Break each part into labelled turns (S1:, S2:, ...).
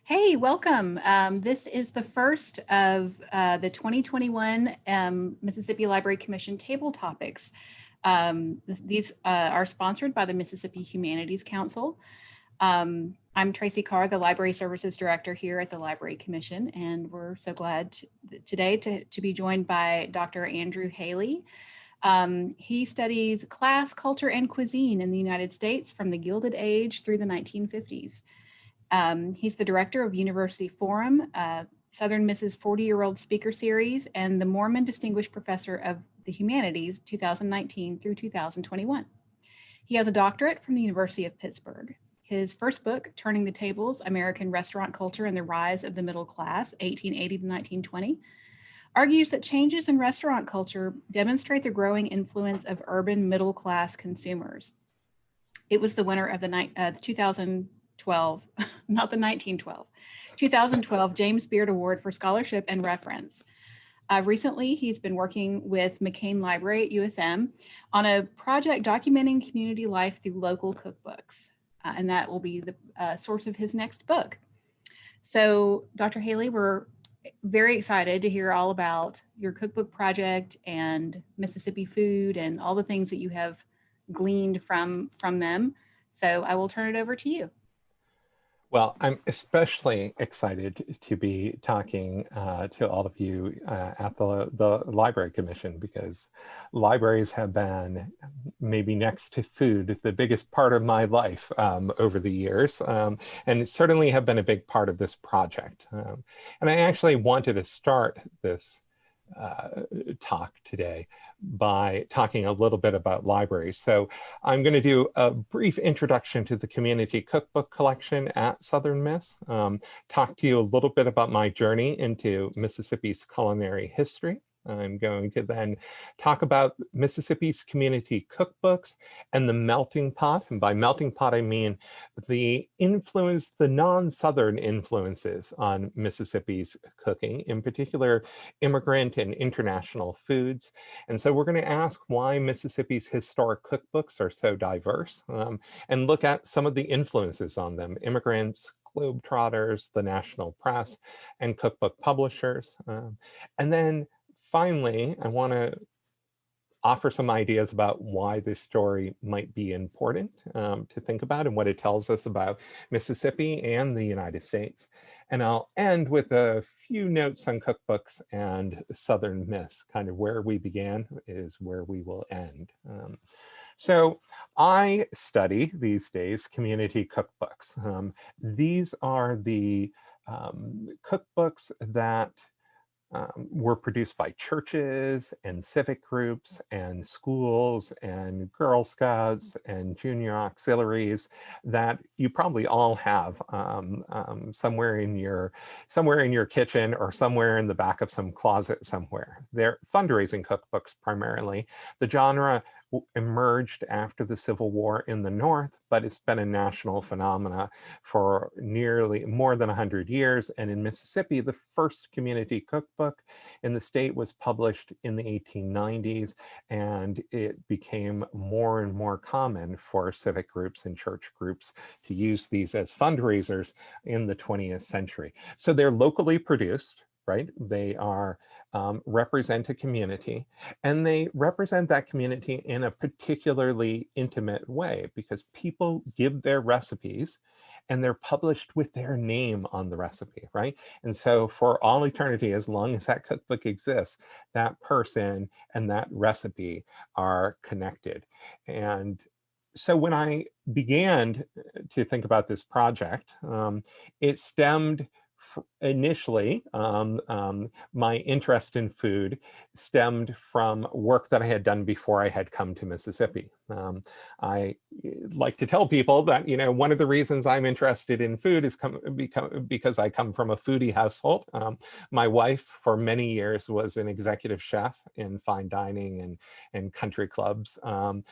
S1: Hey, welcome. This is the first of the 2021 Mississippi Library Commission table topics. These are sponsored by the Mississippi Humanities Council. I'm Tracy Carr, the Library Services Director here at the Library Commission, and we're so glad today to be joined by Dr. Andrew Haley. He studies class, culture, and cuisine in the United States from the Gilded Age through the 1950s. He's the director of University Forum, Southern Miss's 40-Year-Old Speaker Series, and the Mormon Distinguished Professor of the Humanities 2019 through 2021. He has a doctorate from the University of Pittsburgh. His first book, Turning the Tables, American Restaurant Culture and the Rise of the Middle Class, 1880 to 1920, argues that changes in restaurant culture demonstrate the growing influence of urban middle-class consumers. It was the winner of the 2012, not the 1912, 2012 James Beard Award for Scholarship and Reference. Recently, he's been working with McCain Library at USM on a project documenting community life through local cookbooks, and that will be the source of his next book. So, Dr. Haley, we're very excited to hear all about your cookbook project and Mississippi food and all the things that you have gleaned from them. So I will turn it over to you.
S2: Well, I'm especially excited to be talking to all of you at the Library Commission, because libraries have been, maybe next to food, the biggest part of my life over the years, and certainly have been a big part of this project. And I actually wanted to start this talk today by talking a little bit about libraries. So I'm going to do a brief introduction to the community cookbook collection at Southern Miss, talk to you a little bit about my journey into Mississippi's culinary history. I'm going to then talk about Mississippi's community cookbooks and the melting pot. And by melting pot, I mean the influence, the non-Southern influences on Mississippi's cooking, in particular, immigrant and international foods. And so we're going to ask why Mississippi's historic cookbooks are so diverse, and look at some of the influences on them: immigrants, Globetrotters, the national press, and cookbook publishers. And then finally, I want to offer some ideas about why this story might be important to think about and what it tells us about Mississippi and the United States. And I'll end with a few notes on cookbooks and Southern Miss. Kind of where we began is where we will end. So I study these days community cookbooks. These are the cookbooks that were produced by churches and civic groups and schools and Girl Scouts and junior auxiliaries that you probably all have somewhere in your kitchen or somewhere in the back of some closet somewhere. They're fundraising cookbooks primarily. The genre emerged after the Civil War in the North, but it's been a national phenomena for nearly more than 100 years. And in Mississippi, the first community cookbook in the state was published in the 1890s, and it became more and more common for civic groups and church groups to use these as fundraisers in the 20th century. So they're locally produced, right? They are represent a community, and they represent that community in a particularly intimate way because people give their recipes and they're published with their name on the recipe, right? And so for all eternity, as long as that cookbook exists, that person and that recipe are connected. And so when I began to think about this project, it stemmed initially, my interest in food stemmed from work that I had done before I had come to Mississippi. I like to tell people that, one of the reasons I'm interested in food is because I come from a foodie household. My wife, for many years, was an executive chef in fine dining and country clubs. I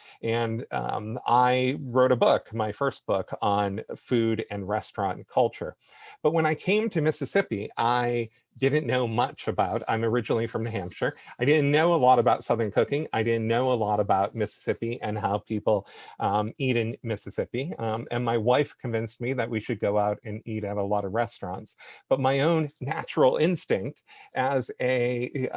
S2: wrote a book, my first book, on food and restaurant culture. But when I came to Mississippi, I didn't know much about. I'm originally from New Hampshire. I didn't know a lot about Southern cooking. I didn't know a lot about Mississippi and how people eat in Mississippi. And my wife convinced me that we should go out and eat at a lot of restaurants. But my own natural instinct as a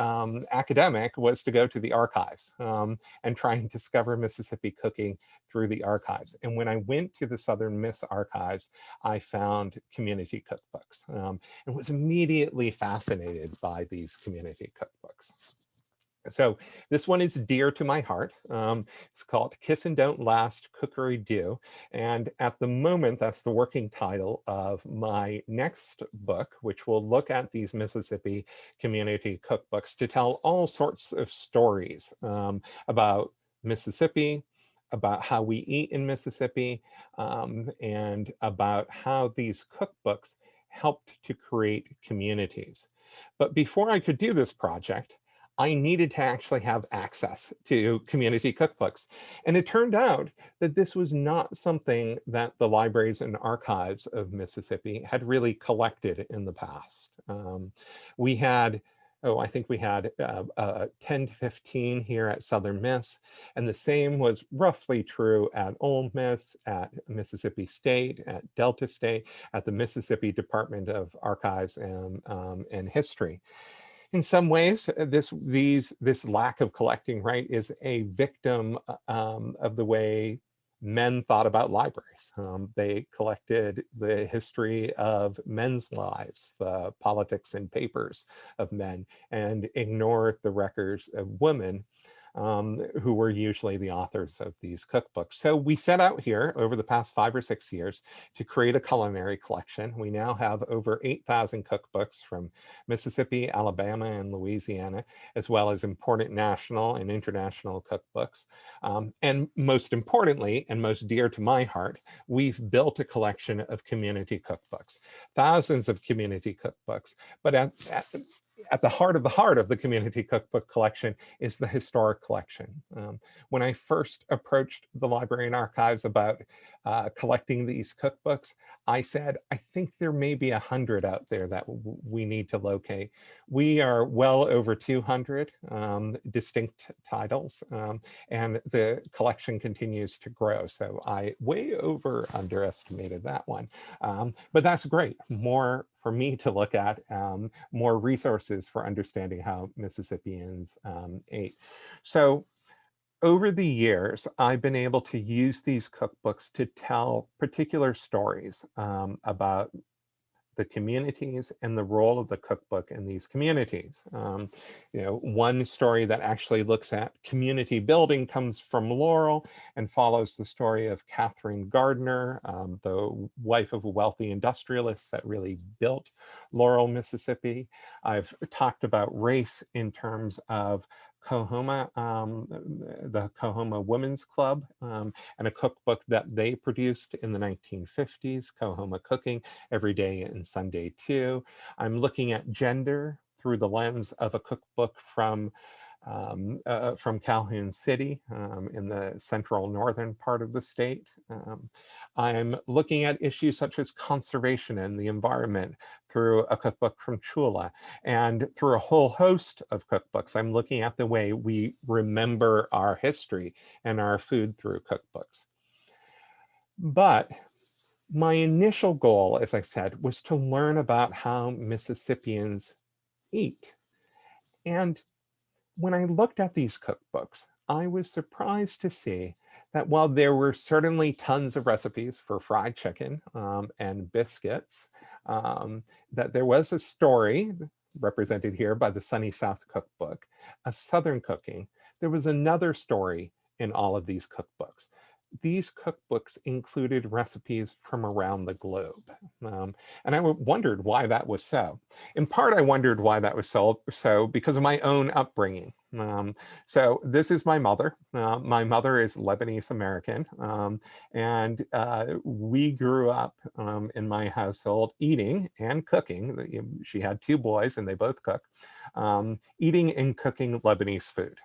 S2: academic was to go to the archives and try and discover Mississippi cooking through the archives. And when I went to the Southern Miss archives, I found community cookbooks and was immediately fascinated by these community cookbooks. So this one is dear to my heart. It's called Kiss and Don't Last, Cookery Do. And at the moment, that's the working title of my next book, which will look at these Mississippi community cookbooks to tell all sorts of stories about Mississippi, about how we eat in Mississippi, and about how these cookbooks helped to create communities. But before I could do this project, I needed to actually have access to community cookbooks. And it turned out that this was not something that the libraries and archives of Mississippi had really collected in the past. We had, I think we had 10 to 15 here at Southern Miss, and the same was roughly true at Ole Miss, at Mississippi State, at Delta State, at the Mississippi Department of Archives and History. In some ways, this lack of collecting, right, is a victim of the way men thought about libraries. They collected the history of men's lives, the politics and papers of men, and ignored the records of women, who were usually the authors of these cookbooks. So we set out here over the past 5 or 6 years to create a culinary collection. We now have over 8,000 cookbooks from Mississippi, Alabama, and Louisiana, as well as important national and international cookbooks. And most importantly, and most dear to my heart, we've built a collection of community cookbooks, thousands of community cookbooks, but at the heart of the community cookbook collection is the historic collection. When I first approached the library and archives about collecting these cookbooks, I said, I think there may be 100 out there that we need to locate. We are well over 200 distinct titles, and the collection continues to grow. So I way underestimated that one, but that's great. More for me to look at, more resources for understanding how Mississippians ate. So over the years, I've been able to use these cookbooks to tell particular stories about the communities and the role of the cookbook in these communities. One story that actually looks at community building comes from Laurel and follows the story of Catherine Gardner, the wife of a wealthy industrialist that really built Laurel, Mississippi. I've talked about race in terms of Coahoma, the Coahoma Women's Club, and a cookbook that they produced in the 1950s, Coahoma Cooking, Every Day and Sunday Too. I'm looking at gender through the lens of a cookbook from Calhoun City in the central northern part of the state. I'm looking at issues such as conservation and the environment through a cookbook from Chula, and through a whole host of cookbooks. I'm looking at the way we remember our history and our food through cookbooks. But my initial goal, as I said, was to learn about how Mississippians eat. And when I looked at these cookbooks, I was surprised to see that while there were certainly tons of recipes for fried chicken and biscuits, that there was a story represented here by the Sunny South Cookbook of Southern cooking. There was another story in all of these cookbooks. These cookbooks included recipes from around the globe. And I wondered why that was so. In part, I wondered why that was so because of my own upbringing. So this is my mother. My mother is Lebanese American. And we grew up in my household eating and cooking. She had 2 boys and they both cook. Eating and cooking Lebanese food.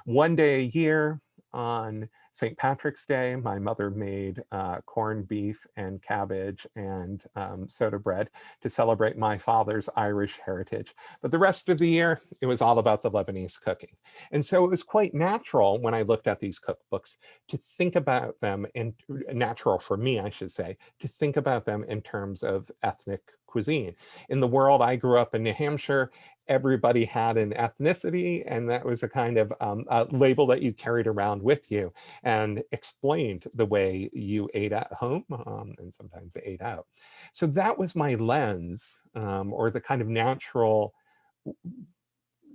S2: One day a year, on St. Patrick's Day, my mother made corned beef and cabbage and soda bread to celebrate my father's Irish heritage. But the rest of the year, it was all about the Lebanese cooking. And so it was quite natural when I looked at these cookbooks to think about them, and natural for me, I should say, to think about them in terms of ethnic cuisine. In the world, I grew up in New Hampshire, everybody had an ethnicity, and that was a kind of a label that you carried around with you and explained the way you ate at home and sometimes ate out. So that was my lens, or the kind of natural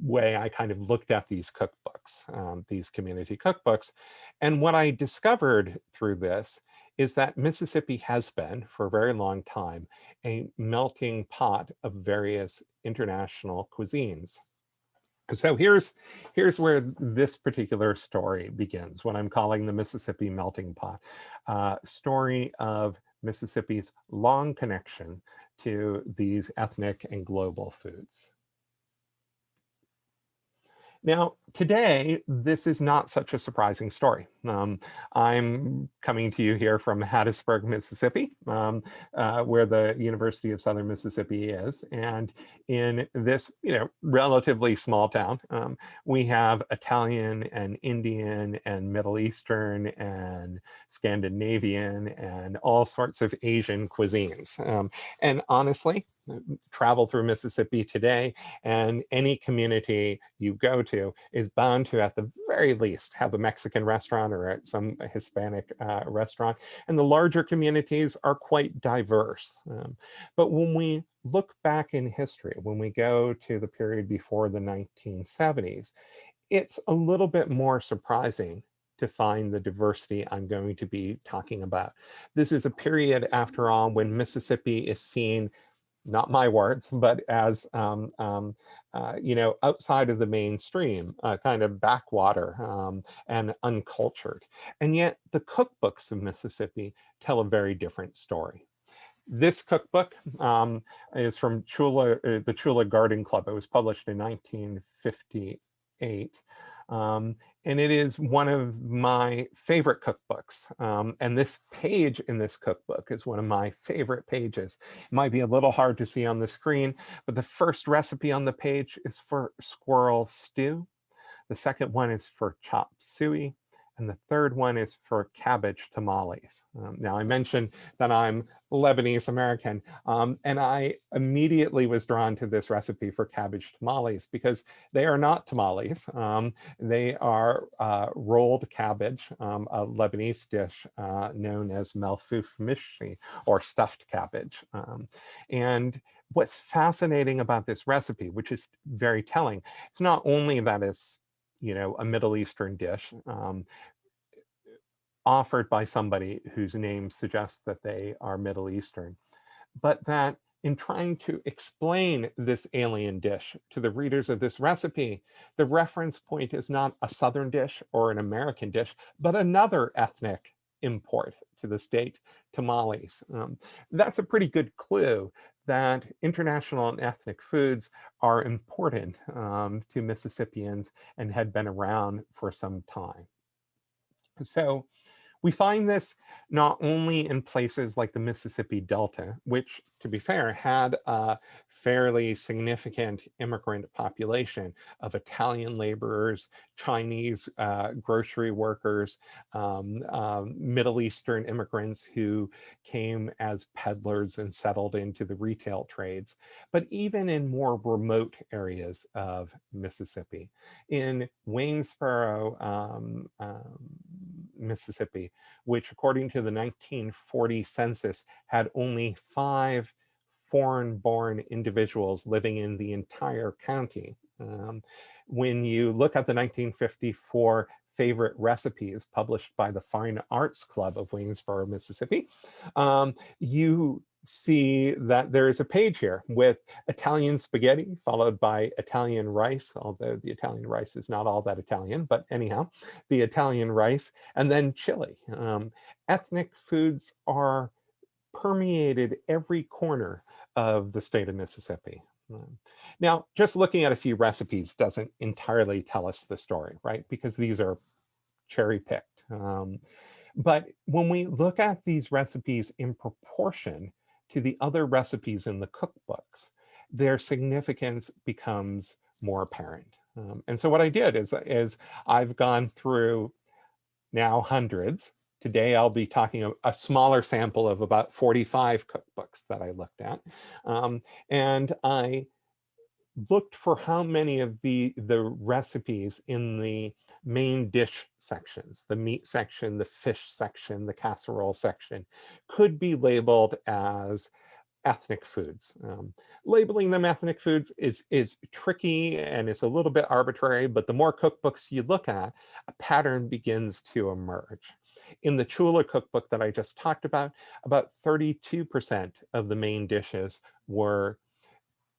S2: way I kind of looked at these cookbooks, these community cookbooks. And what I discovered through this is that Mississippi has been, for a very long time, a melting pot of various international cuisines. So here's where this particular story begins, what I'm calling the Mississippi melting pot, story of Mississippi's long connection to these ethnic and global foods. Now, today, this is not such a surprising story. I'm coming to you here from Hattiesburg, Mississippi, where the University of Southern Mississippi is. And in this, relatively small town, we have Italian and Indian and Middle Eastern and Scandinavian and all sorts of Asian cuisines. And honestly, travel through Mississippi today, and any community you go to is bound to, at the very least, have a Mexican restaurant or some Hispanic restaurant. And the larger communities are quite diverse. But when we look back in history, when we go to the period before the 1970s, it's a little bit more surprising to find the diversity I'm going to be talking about. This is a period, after all, when Mississippi is seen, not my words, but as outside of the mainstream, kind of backwater and uncultured. And yet the cookbooks of Mississippi tell a very different story. This cookbook is from the Chula Garden Club. It was published in 1958. And it is one of my favorite cookbooks. And this page in this cookbook is one of my favorite pages. It might be a little hard to see on the screen, but the first recipe on the page is for squirrel stew. The second one is for chop suey. And the third one is for cabbage tamales. Now, I mentioned that I'm Lebanese American, and I immediately was drawn to this recipe for cabbage tamales because they are not tamales. They are rolled cabbage, a Lebanese dish known as malfouf mishri, or stuffed cabbage. And what's fascinating about this recipe, which is very telling, it's not only that it's a Middle Eastern dish offered by somebody whose name suggests that they are Middle Eastern, but that in trying to explain this alien dish to the readers of this recipe, the reference point is not a Southern dish or an American dish, but another ethnic import to the state, tamales. That's a pretty good clue that international and ethnic foods are important to Mississippians and had been around for some time. So we find this not only in places like the Mississippi Delta, which, to be fair, had a fairly significant immigrant population of Italian laborers, Chinese grocery workers, Middle Eastern immigrants who came as peddlers and settled into the retail trades, but even in more remote areas of Mississippi. In Waynesboro, Mississippi, which according to the 1940 census had only 5 foreign-born individuals living in the entire county. When you look at the 1954 favorite recipes published by the Fine Arts Club of Waynesboro, Mississippi, you see that there is a page here with Italian spaghetti followed by Italian rice, although the Italian rice is not all that Italian, but anyhow, the Italian rice, and then chili. Ethnic foods are permeated every corner of the state of Mississippi. Now, just looking at a few recipes doesn't entirely tell us the story, right? Because these are cherry-picked. But when we look at these recipes in proportion to the other recipes in the cookbooks, their significance becomes more apparent. And so what I did is I've gone through now hundreds. Today I'll be talking a smaller sample of about 45 cookbooks that I looked at. And I looked for how many of the recipes in the main dish sections, the meat section, the fish section, the casserole section, could be labeled as ethnic foods. Labeling them ethnic foods is tricky and it's a little bit arbitrary, but the more cookbooks you look at, a pattern begins to emerge. In the Chula cookbook that I just talked about 32% of the main dishes were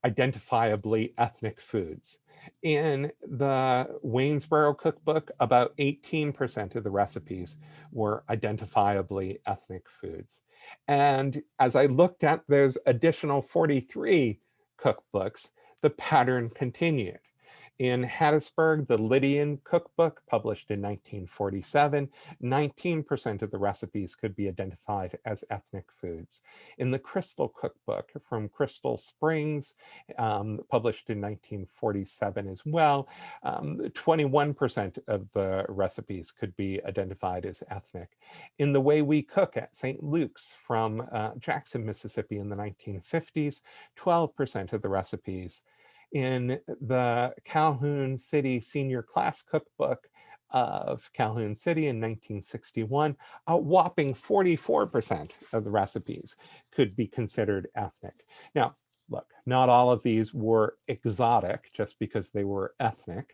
S2: identifiably ethnic foods. In the Waynesboro cookbook, about 18% of the recipes were identifiably ethnic foods. And as I looked at those additional 43 cookbooks, the pattern continued. In Hattiesburg, the Lydian cookbook, published in 1947, 19% of the recipes could be identified as ethnic foods. In the Crystal cookbook from Crystal Springs, published in 1947 as well, 21% of the recipes could be identified as ethnic. In The Way We Cook at St. Luke's from Jackson, Mississippi in the 1950s, 12% of the recipes. In the Calhoun City Senior Class Cookbook of Calhoun City in 1961, a whopping 44% of the recipes could be considered ethnic. Now, look, not all of these were exotic just because they were ethnic.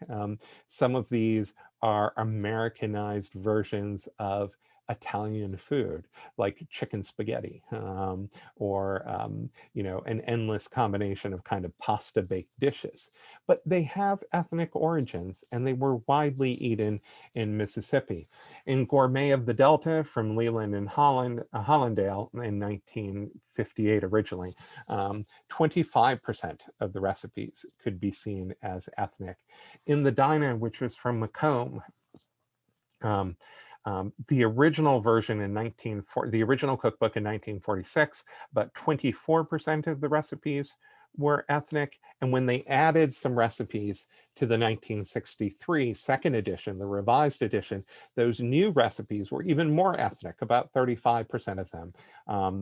S2: Some of these are Americanized versions of Italian food, like chicken spaghetti, or an endless combination of kind of pasta baked dishes. But they have ethnic origins, and they were widely eaten in Mississippi. In Gourmet of the Delta from Leland and Hollandale in 1958 originally, 25% of the recipes could be seen as ethnic. In the Dinah, which was from Macomb, the original version the original cookbook in 1946, about 24% of the recipes were ethnic. And when they added some recipes to the 1963 second edition, the revised edition, those new recipes were even more ethnic. About 35% of them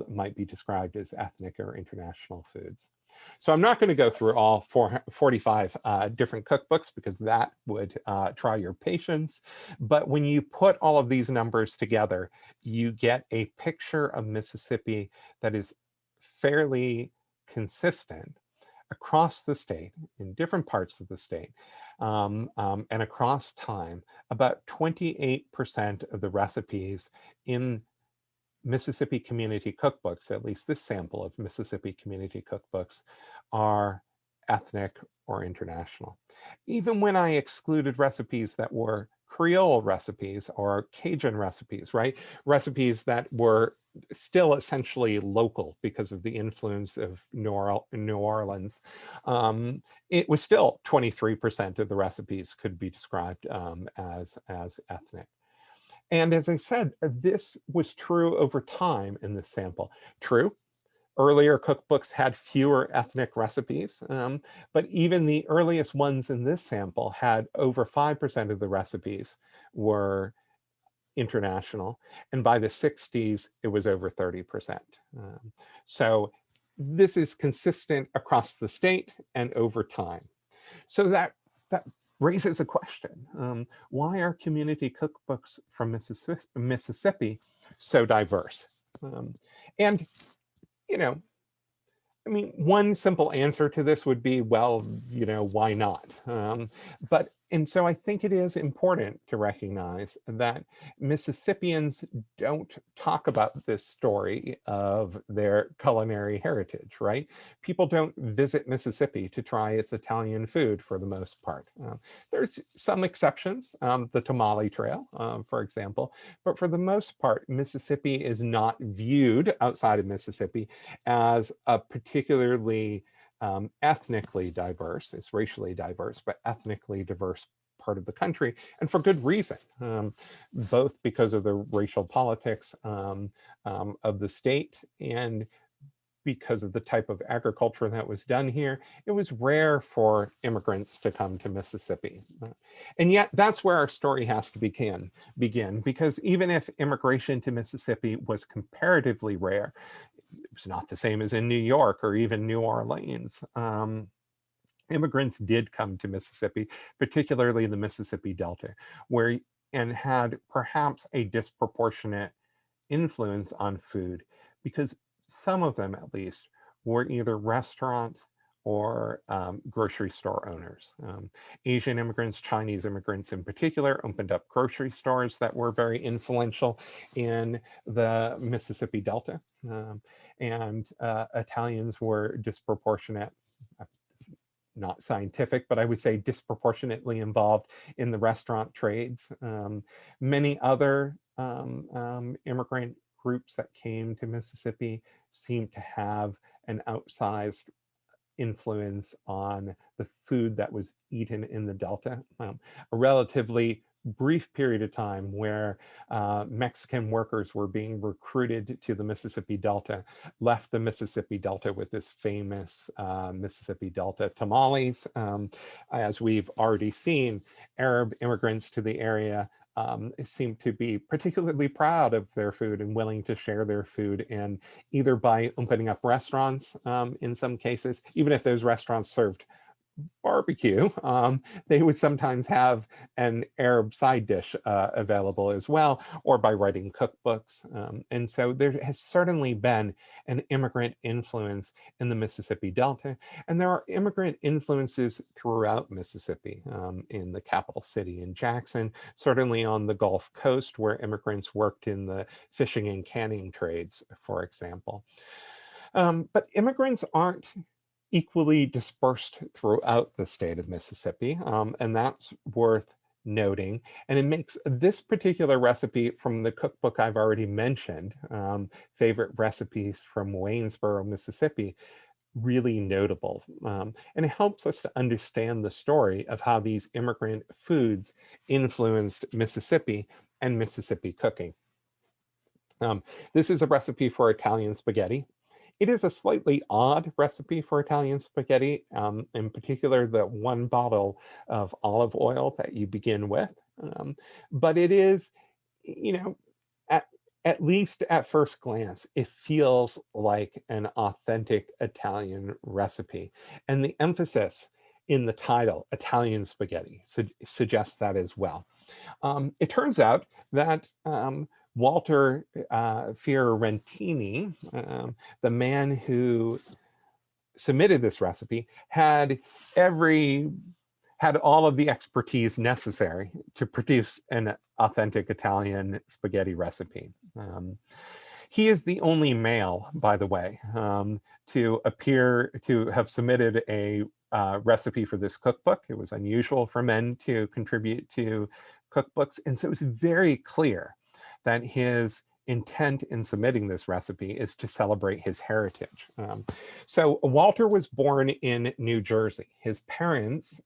S2: might be described as ethnic or international foods. So I'm not going to go through all 45 different cookbooks because that would try your patience. But when you put all of these numbers together, you get a picture of Mississippi that is fairly consistent across the state, in different parts of the state, and across time. About 28% of the recipes in Mississippi community cookbooks, at least this sample of Mississippi community cookbooks, are ethnic or international. Even when I excluded recipes that were Creole recipes or Cajun recipes, right? Recipes that were still essentially local because of the influence of New Orleans. It was still 23% of the recipes could be described as ethnic. And as I said, this was true over time in this sample. True, earlier cookbooks had fewer ethnic recipes, but even the earliest ones in this sample had over 5% of the recipes were international. And by the 60s, it was over 30%. So this is consistent across the state and over time. So that raises a question. Why are community cookbooks from Mississippi so diverse? And, one simple answer to this would be, well, why not? And so I think it is important to recognize that Mississippians don't talk about this story of their culinary heritage, right? People don't visit Mississippi to try its Italian food for the most part. There's some exceptions, the Tamale Trail, for example, but for the most part, Mississippi is not viewed outside of Mississippi as a particularly ethnically diverse, it's racially diverse, but ethnically diverse part of the country, and for good reason, both because of the racial politics of the state and because of the type of agriculture that was done here. It was rare for immigrants to come to Mississippi. And yet that's where our story has to begin, because even if immigration to Mississippi was comparatively rare, it was not the same as in New York or even New Orleans. Immigrants did come to Mississippi, particularly the Mississippi Delta, and had perhaps a disproportionate influence on food, because some of them at least were either restaurant or grocery store owners. Asian immigrants, Chinese immigrants in particular, opened up grocery stores that were very influential in the Mississippi Delta. And Italians were disproportionate, not scientific, but I would say disproportionately involved in the restaurant trades. Many other immigrant groups that came to Mississippi seemed to have an outsized influence on the food that was eaten in the Delta. A relatively brief period of time where Mexican workers were being recruited to the Mississippi Delta left the Mississippi Delta with this famous Mississippi Delta tamales. As we've already seen, Arab immigrants to the area seem to be particularly proud of their food and willing to share their food, and either by opening up restaurants in some cases, even if those restaurants served barbecue, they would sometimes have an Arab side dish available as well, or by writing cookbooks. And so there has certainly been an immigrant influence in the Mississippi Delta, and there are immigrant influences throughout Mississippi, in the capital city, in Jackson, certainly on the Gulf Coast, where immigrants worked in the fishing and canning trades, for example. But immigrants aren't equally dispersed throughout the state of Mississippi, and that's worth noting. And it makes this particular recipe from the cookbook I've already mentioned, Favorite Recipes from Waynesboro, Mississippi, really notable. And it helps us to understand the story of how these immigrant foods influenced Mississippi and Mississippi cooking. This is a recipe for Italian spaghetti. It is a slightly odd recipe for Italian spaghetti, in particular the one bottle of olive oil that you begin with. But it is, you know, at least at first glance, it feels like an authentic Italian recipe. And the emphasis in the title, Italian spaghetti, suggests that as well. It turns out that Walter Fiorentini, the man who submitted this recipe, had all of the expertise necessary to produce an authentic Italian spaghetti recipe. He is the only male, by the way, to have submitted a recipe for this cookbook. It was unusual for men to contribute to cookbooks, and so it was very clear that his intent in submitting this recipe is to celebrate his heritage. So Walter was born in New Jersey. His parents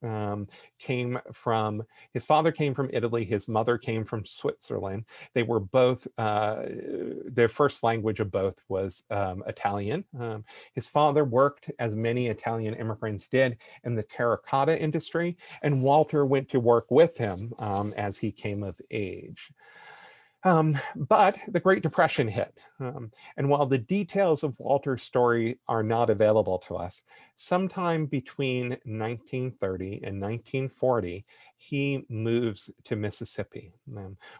S2: his father came from Italy, his mother came from Switzerland. They were both, their first language of both was Italian. His father worked, as many Italian immigrants did, in the terracotta industry, and Walter went to work with him as he came of age. But the Great Depression hit. And while the details of Walter's story are not available to us, sometime between 1930 and 1940, he moves to Mississippi.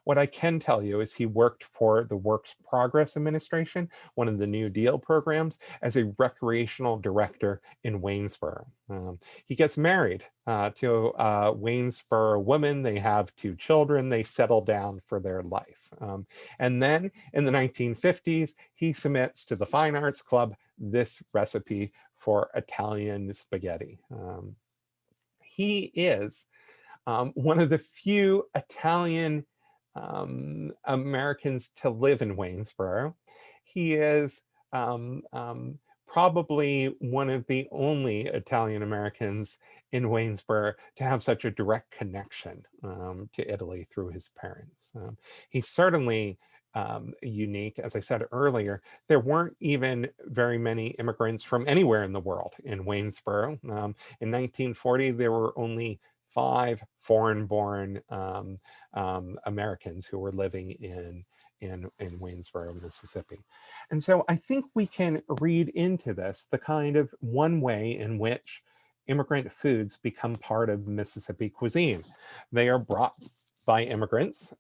S2: What I can tell you is he worked for the Works Progress Administration, one of the New Deal programs, as a recreational director in Waynesboro. He gets married to a Waynesboro woman. They have 2 children. They settle down for their life. And then in the 1950s, he submits to the Fine Arts Club this recipe for Italian spaghetti. He is one of the few Italian Americans to live in Waynesboro. He is probably one of the only Italian Americans in Waynesboro to have such a direct connection to Italy through his parents. He's certainly unique. As I said earlier, there weren't even very many immigrants from anywhere in the world in Waynesboro. In 1940, there were only 5 foreign-born Americans who were living in Waynesboro, Mississippi. And so I think we can read into this the kind of one way in which immigrant foods become part of Mississippi cuisine. They are brought by immigrants.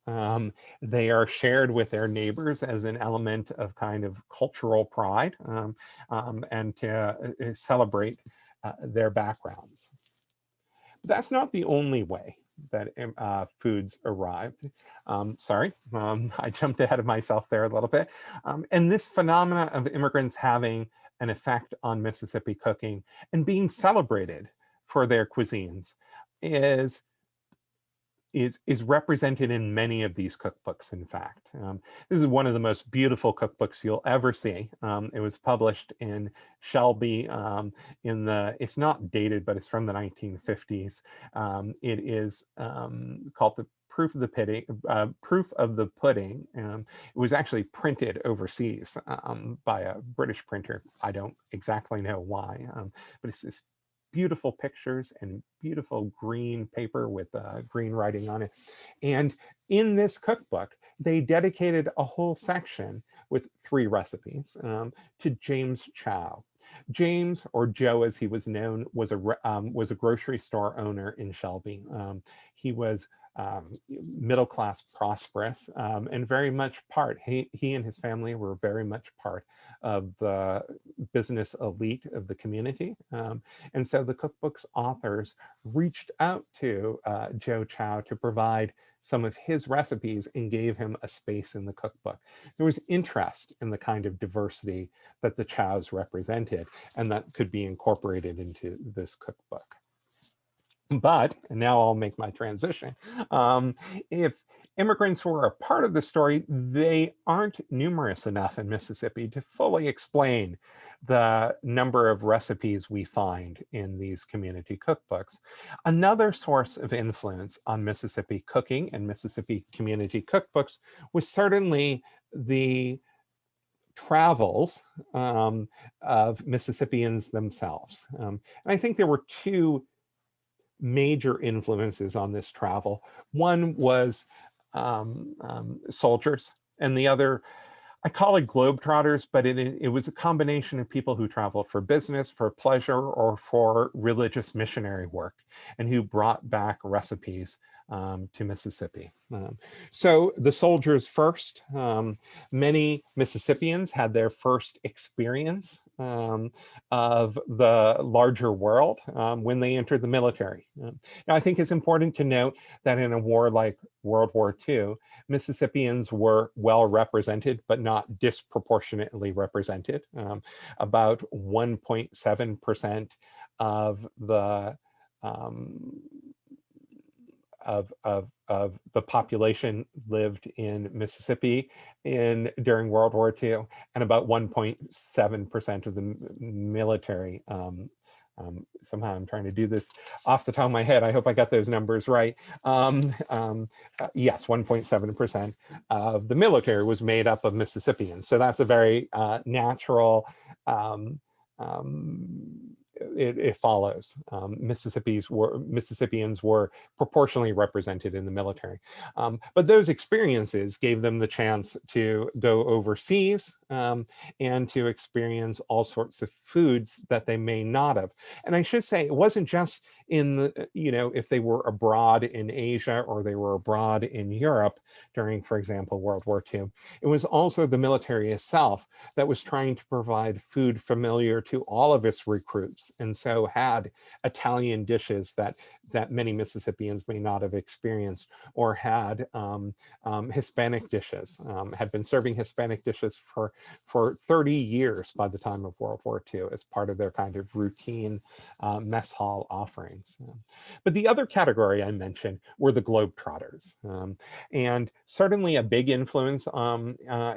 S2: They are shared with their neighbors as an element of kind of cultural pride and to celebrate their backgrounds. But that's not the only way that foods arrived. Sorry, I jumped ahead of myself there a little bit. And this phenomena of immigrants having an effect on Mississippi cooking and being celebrated for their cuisines is represented in many of these cookbooks, in fact. This is one of the most beautiful cookbooks you'll ever see. It was published in Shelby it's not dated, but it's from the 1950s. It is called the Proof of the Pudding. It was actually printed overseas by a British printer. I don't exactly know why, but it's this beautiful pictures and beautiful green paper with green writing on it. And in this cookbook, they dedicated a whole section with 3 recipes to James Chow. James, or Joe as he was known, was a grocery store owner in Shelby. He was middle class, prosperous, and very much he and his family were very much part of the business elite of the community. And so the cookbook's authors reached out to Joe Chow to provide some of his recipes and gave him a space in the cookbook. There was interest in the kind of diversity that the Chows represented and that could be incorporated into this cookbook. But, and now I'll make my transition, if immigrants were a part of the story, they aren't numerous enough in Mississippi to fully explain the number of recipes we find in these community cookbooks. Another source of influence on Mississippi cooking and Mississippi community cookbooks was certainly the travels of Mississippians themselves. And I think there were 2 major influences on this travel. One was soldiers, and the other, I call it Globetrotters, but it was a combination of people who traveled for business, for pleasure, or for religious missionary work, and who brought back recipes to Mississippi. So the soldiers first, many Mississippians had their first experience of the larger world when they entered the military. Now, I think it's important to note that in a war like World War II, Mississippians were well represented, but not disproportionately represented. About 1.7% of the of the population lived in Mississippi during World War II, and about 1.7% of the military. Somehow I'm trying to do this off the top of my head. I hope I got those numbers right. Yes, 1.7% of the military was made up of Mississippians. So that's a very natural it follows. Mississippians were proportionally represented in the military. But those experiences gave them the chance to go overseas and to experience all sorts of foods that they may not have. And I should say, it wasn't just in the, if they were abroad in Asia or they were abroad in Europe during, for example, World War II. It was also the military itself that was trying to provide food familiar to all of its recruits Italians, and so had Italian dishes that many Mississippians may not have experienced, or had Hispanic dishes, had been serving Hispanic dishes for 30 years by the time of World War II as part of their kind of routine mess hall offerings. But the other category I mentioned were the Globetrotters. And certainly a big influence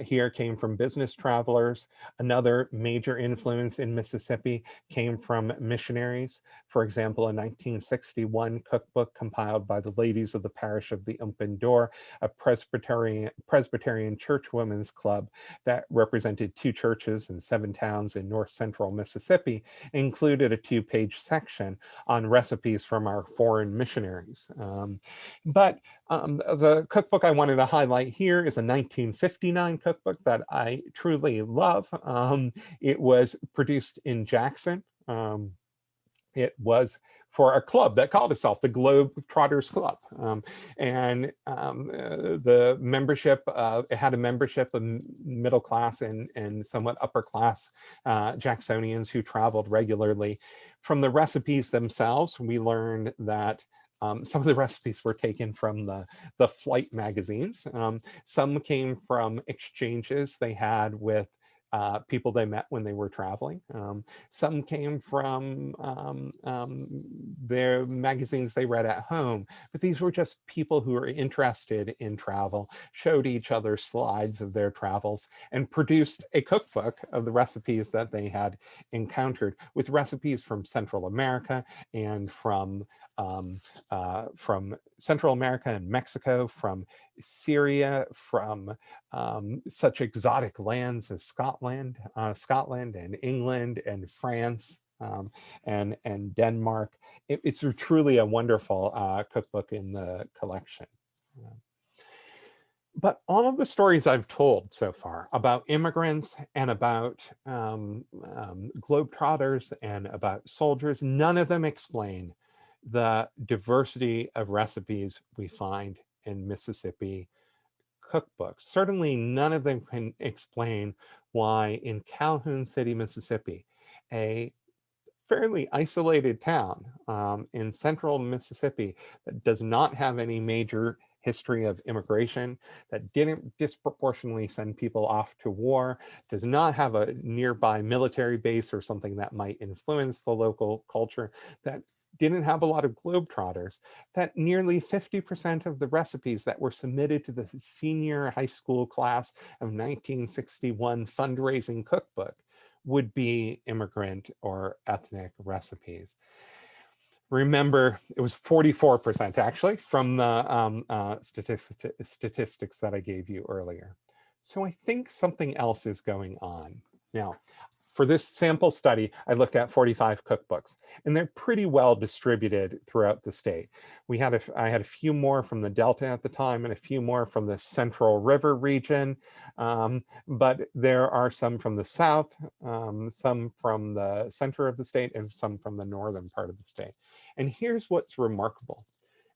S2: here came from business travelers. Another major influence in Mississippi came from missionaries. For example, a 1961 cookbook compiled by the ladies of the parish of the Open Door, a Presbyterian churchwomen's club that represented 2 churches in 7 towns in north central Mississippi, included a 2-page section on recipes from our foreign missionaries. But the cookbook I wanted to highlight here is a 1959 cookbook that I truly love. It was produced in Jackson. It was for a club that called itself the Globetrotters Club. The membership, it had a membership of middle class and somewhat upper class Jacksonians who traveled regularly. From the recipes themselves, we learned that some of the recipes were taken from the flight magazines. Some came from exchanges they had with people they met when they were traveling. Some came from their magazines they read at home, but these were just people who were interested in travel, showed each other slides of their travels, and produced a cookbook of the recipes that they had encountered, with recipes from Central America and from Central America and Mexico, from Syria, from such exotic lands as Scotland and England and France and Denmark. It's truly a wonderful cookbook in the collection. But all of the stories I've told so far about immigrants and about Globetrotters and about soldiers, none of them explain the diversity of recipes we find in Mississippi cookbooks. Certainly none of them can explain why in Calhoun City, Mississippi, a fairly isolated town in central Mississippi that does not have any major history of immigration, that didn't disproportionately send people off to war, does not have a nearby military base or something that might influence the local culture, that didn't have a lot of Globetrotters, that nearly 50% of the recipes that were submitted to the senior high school class of 1961 fundraising cookbook would be immigrant or ethnic recipes. Remember, it was 44% actually from the statistics that I gave you earlier. So I think something else is going on. Now, for this sample study, I looked at 45 cookbooks, and they're pretty well distributed throughout the state. I had a few more from the Delta at the time and a few more from the Central River region, but there are some from the South, some from the center of the state, and some from the northern part of the state. And here's what's remarkable.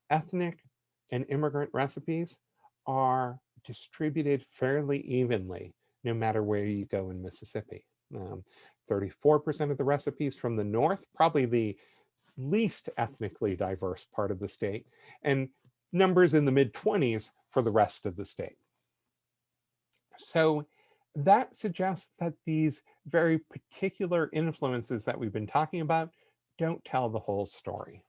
S2: Ethnic and immigrant recipes are distributed fairly evenly, no matter where you go in Mississippi. 34% of the recipes from the north, probably the least ethnically diverse part of the state, and numbers in the mid-20s for the rest of the state. So that suggests that these very particular influences that we've been talking about don't tell the whole story.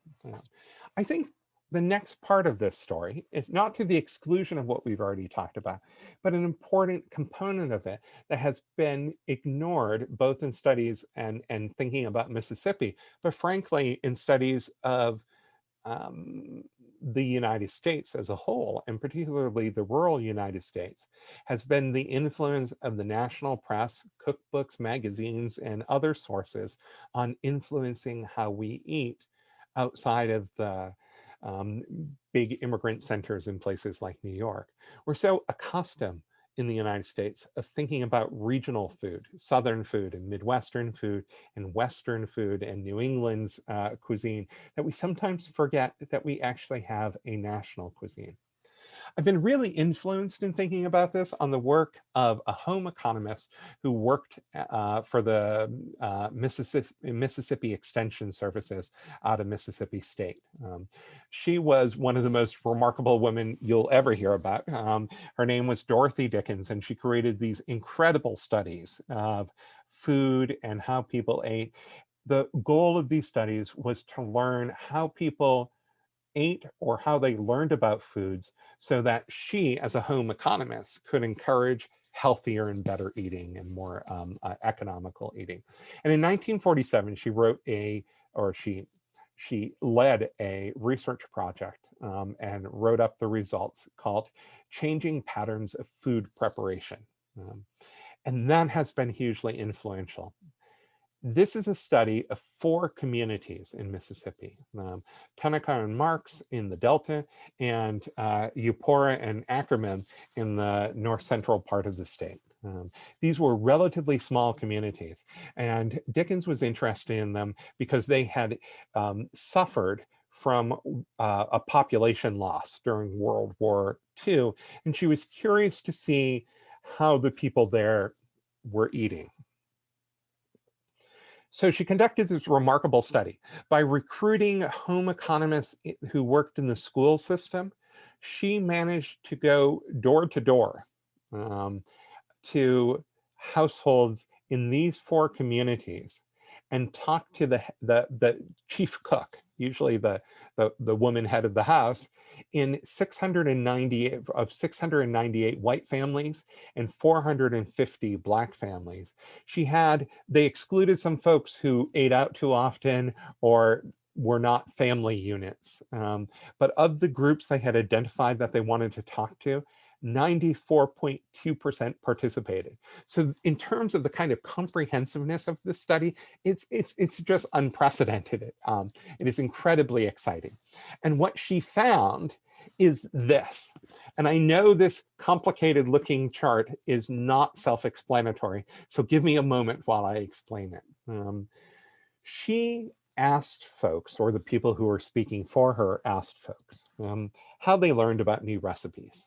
S2: I think the next part of this story is not to the exclusion of what we've already talked about, but an important component of it that has been ignored both in studies and thinking about Mississippi, but frankly in studies of the United States as a whole, and particularly the rural United States, has been the influence of the national press, cookbooks, magazines, and other sources on influencing how we eat outside of the big immigrant centers in places like New York. We're so accustomed in the United States of thinking about regional food, Southern food and Midwestern food and Western food and New England's cuisine, that we sometimes forget that we actually have a national cuisine. I've been really influenced in thinking about this on the work of a home economist who worked for the Mississippi Extension Services out of Mississippi State. She was one of the most remarkable women you'll ever hear about. Her name was Dorothy Dickens, and she created these incredible studies of food and how people ate. The goal of these studies was to learn how people ate or how they learned about foods so that she, as a home economist, could encourage healthier and better eating and more economical eating. And in 1947, she wrote she led a research project and wrote up the results called Changing Patterns of Food Preparation. And that has been hugely influential. This is a study of 4 communities in Mississippi, Tunica and Marks in the Delta, and Eupora and Ackerman in the north central part of the state. These were relatively small communities, and Dickens was interested in them because they had suffered from a population loss during World War II, and she was curious to see how the people there were eating. So she conducted this remarkable study. By recruiting home economists who worked in the school system, she managed to go door to door to households in these 4 communities and talk to the chief cook, usually the woman head of the house, in 698 white families and 450 black families. They excluded some folks who ate out too often or were not family units. But of the groups they had identified that they wanted to talk to, 94.2% participated. So in terms of the kind of comprehensiveness of this study, it's just unprecedented. It is incredibly exciting. And what she found is this. And I know this complicated looking chart is not self-explanatory, so give me a moment while I explain it. She asked folks, or the people who were speaking for her asked folks, how they learned about new recipes.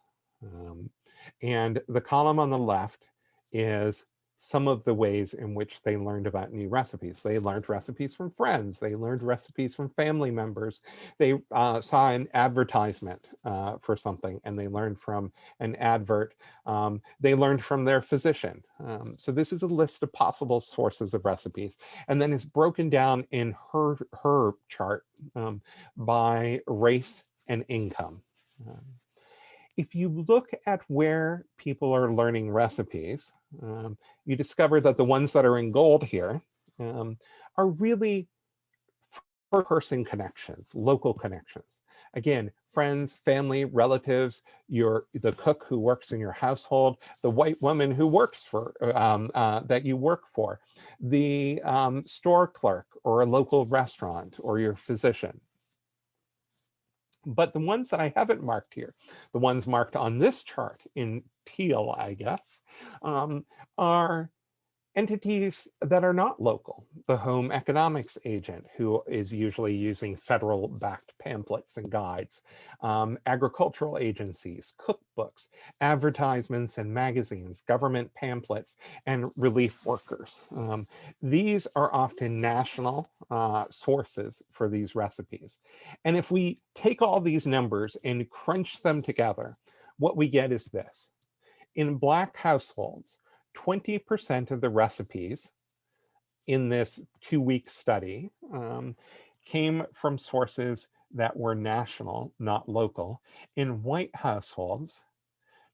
S2: And the column on the left is some of the ways in which they learned about new recipes. They learned recipes from friends. They learned recipes from family members. They saw an advertisement for something and they learned from an advert. They learned from their physician. So this is a list of possible sources of recipes. And then it's broken down in her chart by race and income. If you look at where people are learning recipes, you discover that the ones that are in gold here are really person connections, local connections. Again, friends, family, relatives, the cook who works in your household, the white woman who works for, that you work for, the store clerk or a local restaurant or your physician. But the ones that I haven't marked here, the ones marked on this chart in teal, I guess, are entities that are not local. The home economics agent, who is usually using federal-backed pamphlets and guides, agricultural agencies, cookbooks, advertisements and magazines, government pamphlets, and relief workers. These are often national sources for these recipes. And if we take all these numbers and crunch them together, what we get is this. In Black households, 20% of the recipes in this 2-week study came from sources that were national, not local. In white households,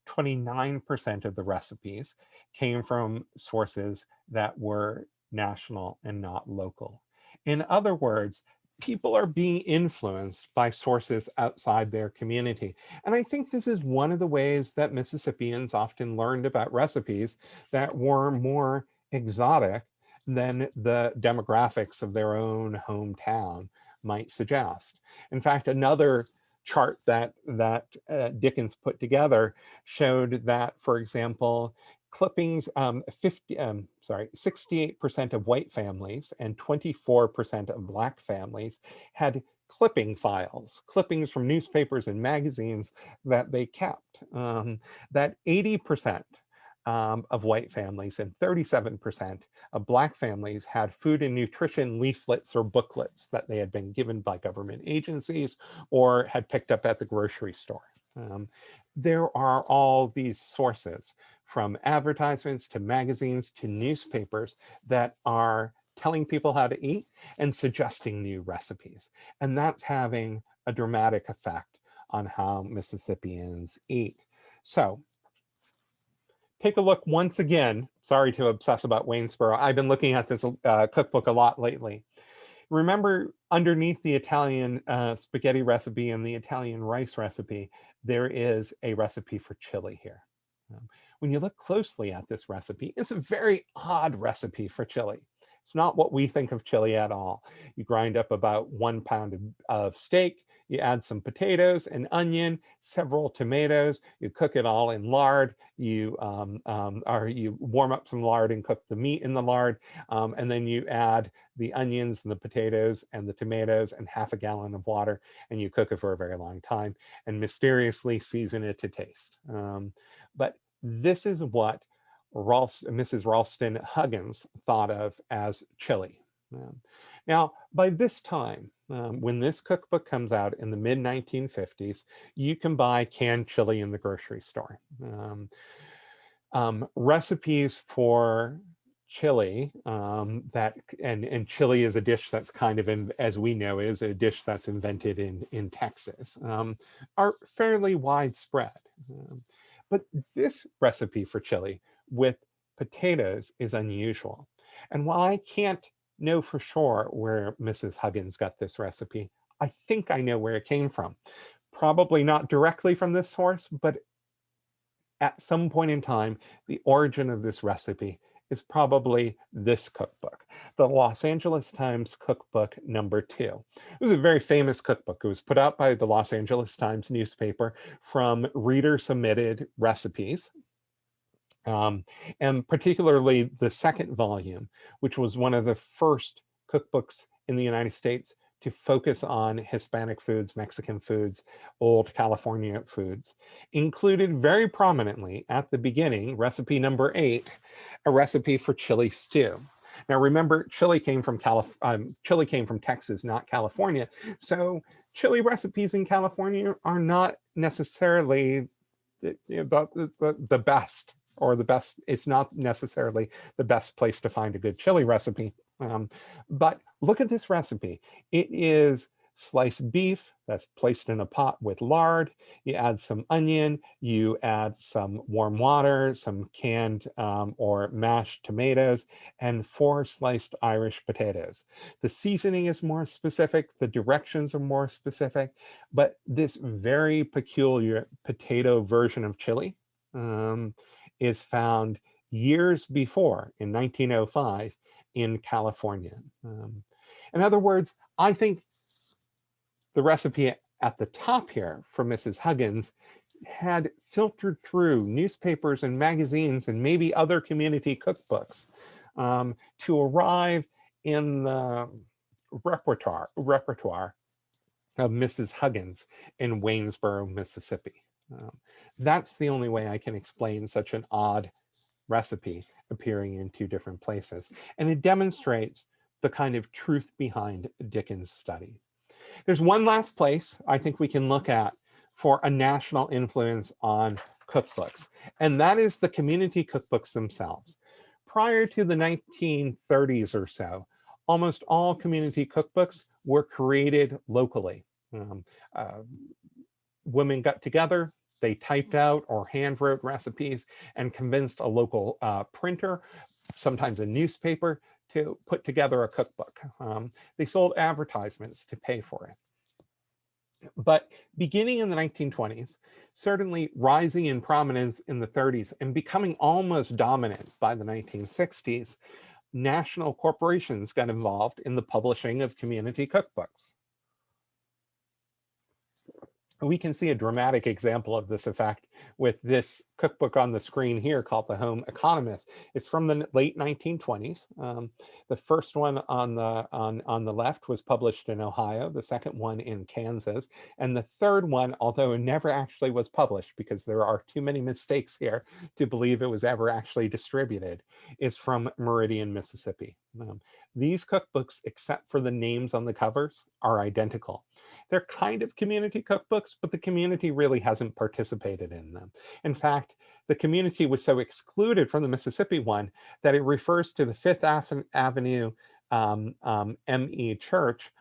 S2: 29% of the recipes came from sources that were national and not local. In other words, people are being influenced by sources outside their community. And I think this is one of the ways that Mississippians often learned about recipes that were more exotic than the demographics of their own hometown might suggest. In fact, another chart that Dickens put together showed that, for example, clippings, 68% of white families and 24% of Black families had clipping files, clippings from newspapers and magazines that they kept, that 80% of white families and 37% of Black families had food and nutrition leaflets or booklets that they had been given by government agencies or had picked up at the grocery store. There are all these sources, from advertisements to magazines to newspapers, that are telling people how to eat and suggesting new recipes. And that's having a dramatic effect on how Mississippians eat. So take a look once again. Sorry to obsess about Waynesboro. I've been looking at this cookbook a lot lately. Remember, underneath the Italian spaghetti recipe and the Italian rice recipe, there is a recipe for chili here. When you look closely at this recipe, it's a very odd recipe for chili. It's not what we think of chili at all. You grind up about 1 pound of steak, you add some potatoes, an onion, several tomatoes, you cook it all in lard, you warm up some lard and cook the meat in the lard, and then you add the onions and the potatoes and the tomatoes and half a gallon of water, and you cook it for a very long time and mysteriously season it to taste. But this is what Mrs. Ralston Huggins thought of as chili. Now, by this time, when this cookbook comes out in the mid-1950s, you can buy canned chili in the grocery store. Recipes for chili, and chili is a dish that's kind of, as we know, is a dish that's invented in Texas, are fairly widespread. But this recipe for chili with potatoes is unusual. And while I can't know for sure where Mrs. Huggins got this recipe, I think I know where it came from. Probably not directly from this source, but at some point in time, the origin of this recipe is probably this cookbook, the Los Angeles Times Cookbook #2. It was a very famous cookbook. It was put out by the Los Angeles Times newspaper from reader-submitted recipes. And particularly the second volume, which was one of the first cookbooks in the United States to focus on Hispanic foods, Mexican foods, old California foods, included very prominently at the beginning, recipe #8, a recipe for chili stew. Now remember, chili came from Texas, not California. So chili recipes in California are not necessarily the best, or the best. It's not necessarily the best place to find a good chili recipe. But look at this recipe. It is sliced beef that's placed in a pot with lard. You add some onion, you add some warm water, some canned or mashed tomatoes, and 4 sliced Irish potatoes. The seasoning is more specific, the directions are more specific, but this very peculiar potato version of chili is found years before, in 1905, in California. In other words, I think the recipe at the top here from Mrs. Huggins had filtered through newspapers and magazines and maybe other community cookbooks to arrive in the repertoire of Mrs. Huggins in Waynesboro, Mississippi. That's the only way I can explain such an odd recipe appearing in 2 different places. And it demonstrates the kind of truth behind Dickens' study. There's one last place I think we can look at for a national influence on cookbooks, and that is the community cookbooks themselves. Prior to the 1930s or so, almost all community cookbooks were created locally. Women got together, they typed out or hand wrote recipes and convinced a local printer, sometimes a newspaper, to put together a cookbook. They sold advertisements to pay for it. But beginning in the 1920s, certainly rising in prominence in the 30s and becoming almost dominant by the 1960s, national corporations got involved in the publishing of community cookbooks. We can see a dramatic example of this effect with this cookbook on the screen here called The Home Economist. It's from the late 1920s. The first one on the left was published in Ohio, the second one in Kansas, and the third one, although it never actually was published because there are too many mistakes here to believe it was ever actually distributed, is from Meridian, Mississippi. These cookbooks, except for the names on the covers, are identical. They're kind of community cookbooks, but the community really hasn't participated in them. In fact, the community was so excluded from the Mississippi one that it refers to the Fifth Avenue ME Church.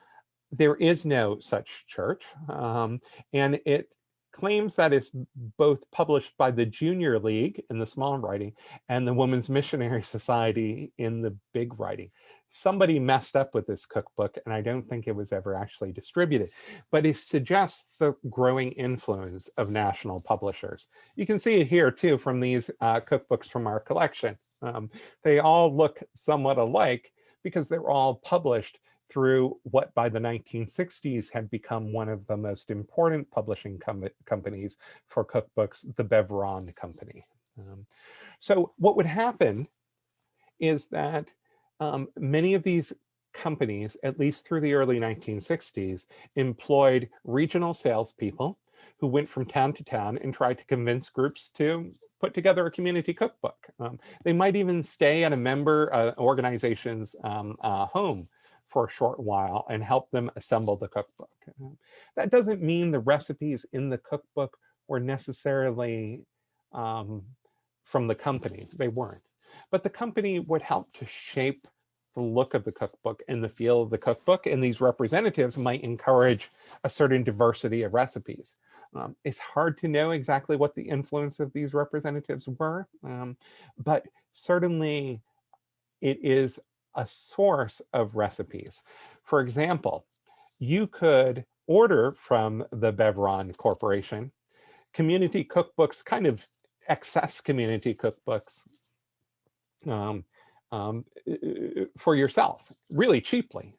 S2: There is no such church, and it claims that it's both published by the Junior League in the small writing and the Women's Missionary Society in the big writing. Somebody messed up with this cookbook, and I don't think it was ever actually distributed, but it suggests the growing influence of national publishers. You can see it here too from these cookbooks from our collection. They all look somewhat alike because they're all published through what by the 1960s had become one of the most important publishing companies for cookbooks, the Beveron Company. So what would happen is that many of these companies, at least through the early 1960s, employed regional salespeople who went from town to town and tried to convince groups to put together a community cookbook. They might even stay at a member organization's home for a short while and help them assemble the cookbook. That doesn't mean the recipes in the cookbook were necessarily from the company. They weren't. But the company would help to shape the look of the cookbook and the feel of the cookbook, and these representatives might encourage a certain diversity of recipes. It's hard to know exactly what the influence of these representatives were, but certainly it is a source of recipes. For example, you could order from the Beveron Corporation community cookbooks, kind of excess community cookbooks, for yourself, really cheaply.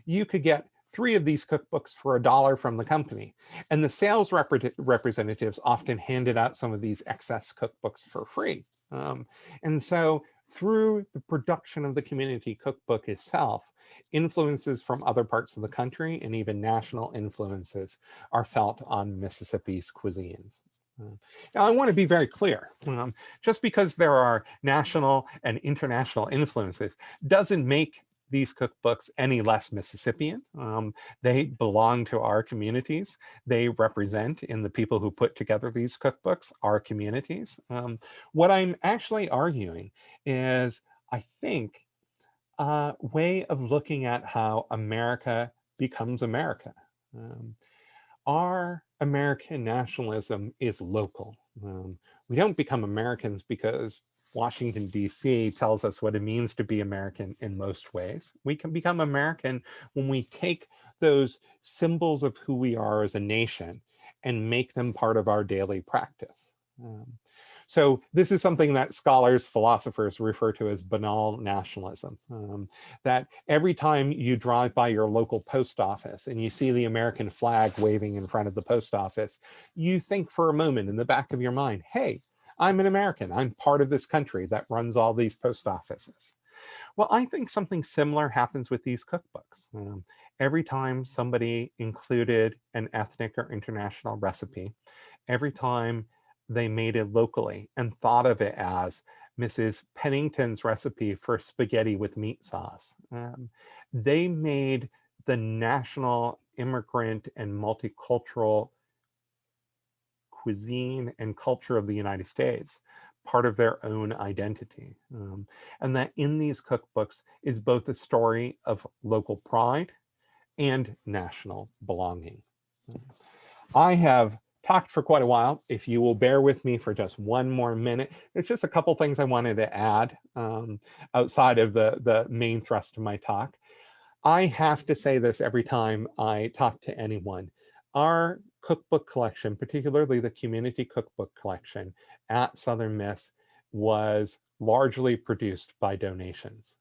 S2: You could get 3 of these cookbooks for $1 from the company. And the sales representatives often handed out some of these excess cookbooks for free. And so through the production of the community cookbook itself, influences from other parts of the country and even national influences are felt on Mississippi's cuisines. Now, I want to be very clear. Just because there are national and international influences doesn't make these cookbooks any less Mississippian. They belong to our communities. They represent, in the people who put together these cookbooks, our communities. What I'm actually arguing is, I think, a way of looking at how America becomes America. Our American nationalism is local. We don't become Americans because Washington, D.C. tells us what it means to be American in most ways. We can become American when we take those symbols of who we are as a nation and make them part of our daily practice. So this is something that scholars, philosophers refer to as banal nationalism, that every time you drive by your local post office and you see the American flag waving in front of the post office, you think for a moment in the back of your mind, hey, I'm an American. I'm part of this country that runs all these post offices. Well, I think something similar happens with these cookbooks. Every time somebody included an ethnic or international recipe, every time they made it locally and thought of it as Mrs. Pennington's recipe for spaghetti with meat sauce. They made the national immigrant and multicultural cuisine and culture of the United States part of their own identity. And that in these cookbooks is both a story of local pride and national belonging. I have talked for quite a while. If you will bear with me for just one more minute, there's just a couple things I wanted to add outside of the main thrust of my talk. I have to say this every time I talk to anyone. Our cookbook collection, particularly the community cookbook collection at Southern Miss, was largely produced by donations.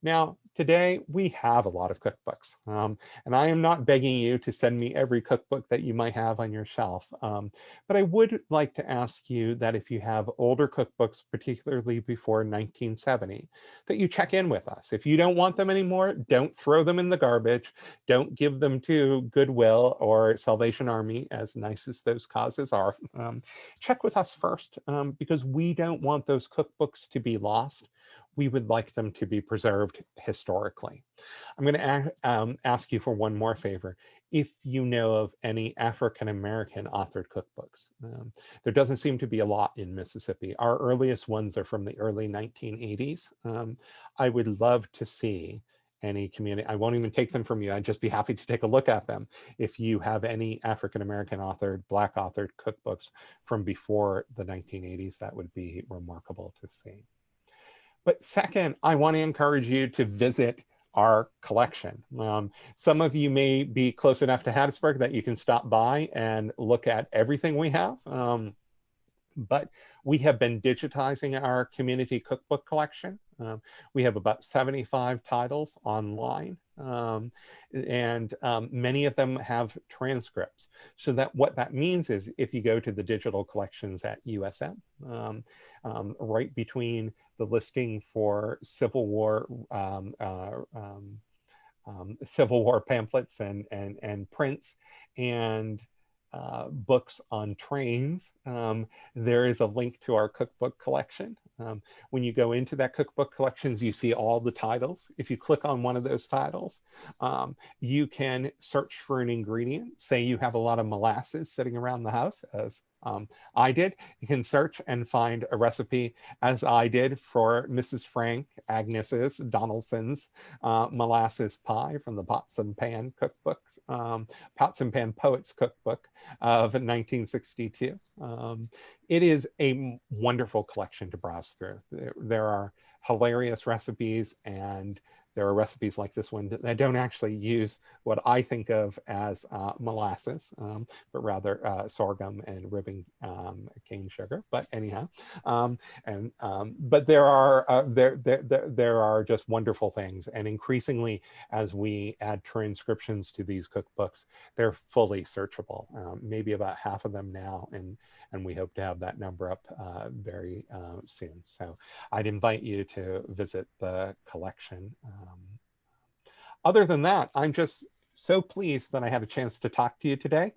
S2: Now, today we have a lot of cookbooks, and I am not begging you to send me every cookbook that you might have on your shelf, but I would like to ask you that if you have older cookbooks, particularly before 1970, that you check in with us. If you don't want them anymore, don't throw them in the garbage. Don't give them to Goodwill or Salvation Army, as nice as those causes are. Check with us first, because we don't want those cookbooks to be lost. We would like them to be preserved historically. I'm going to ask you for one more favor. If you know of any African-American authored cookbooks, there doesn't seem to be a lot in Mississippi. Our earliest ones are from the early 1980s. I would love to see any community. I won't even take them from you. I'd just be happy to take a look at them. If you have any African-American authored, Black authored cookbooks from before the 1980s, that would be remarkable to see. But second, I want to encourage you to visit our collection. Some of you may be close enough to Hattiesburg that you can stop by and look at everything we have. But we have been digitizing our community cookbook collection. We have about 75 titles online, and many of them have transcripts. So that what that means is if you go to the digital collections at USM, right between the listing for Civil War pamphlets and prints and books on trains, there is a link to our cookbook collection. When you go into that cookbook collections, you see all the titles. If you click on one of those titles, you can search for an ingredient. Say you have a lot of molasses sitting around the house, as I did. You can search and find a recipe, as I did, for Mrs. Frank Agnes's Donaldson's molasses pie from the Pots and Pan cookbooks, Pots and Pan Poets cookbook of 1962. It is a wonderful collection to browse through. There are hilarious recipes, and there are recipes like this one that don't actually use what I think of as molasses, but rather sorghum and ribbon cane sugar. But anyhow, but there are just wonderful things, and increasingly as we add transcriptions to these cookbooks, they're fully searchable. Maybe about half of them now, and we hope to have that number up very soon. So I'd invite you to visit the collection. Other than that, I'm just so pleased that I had a chance to talk to you today.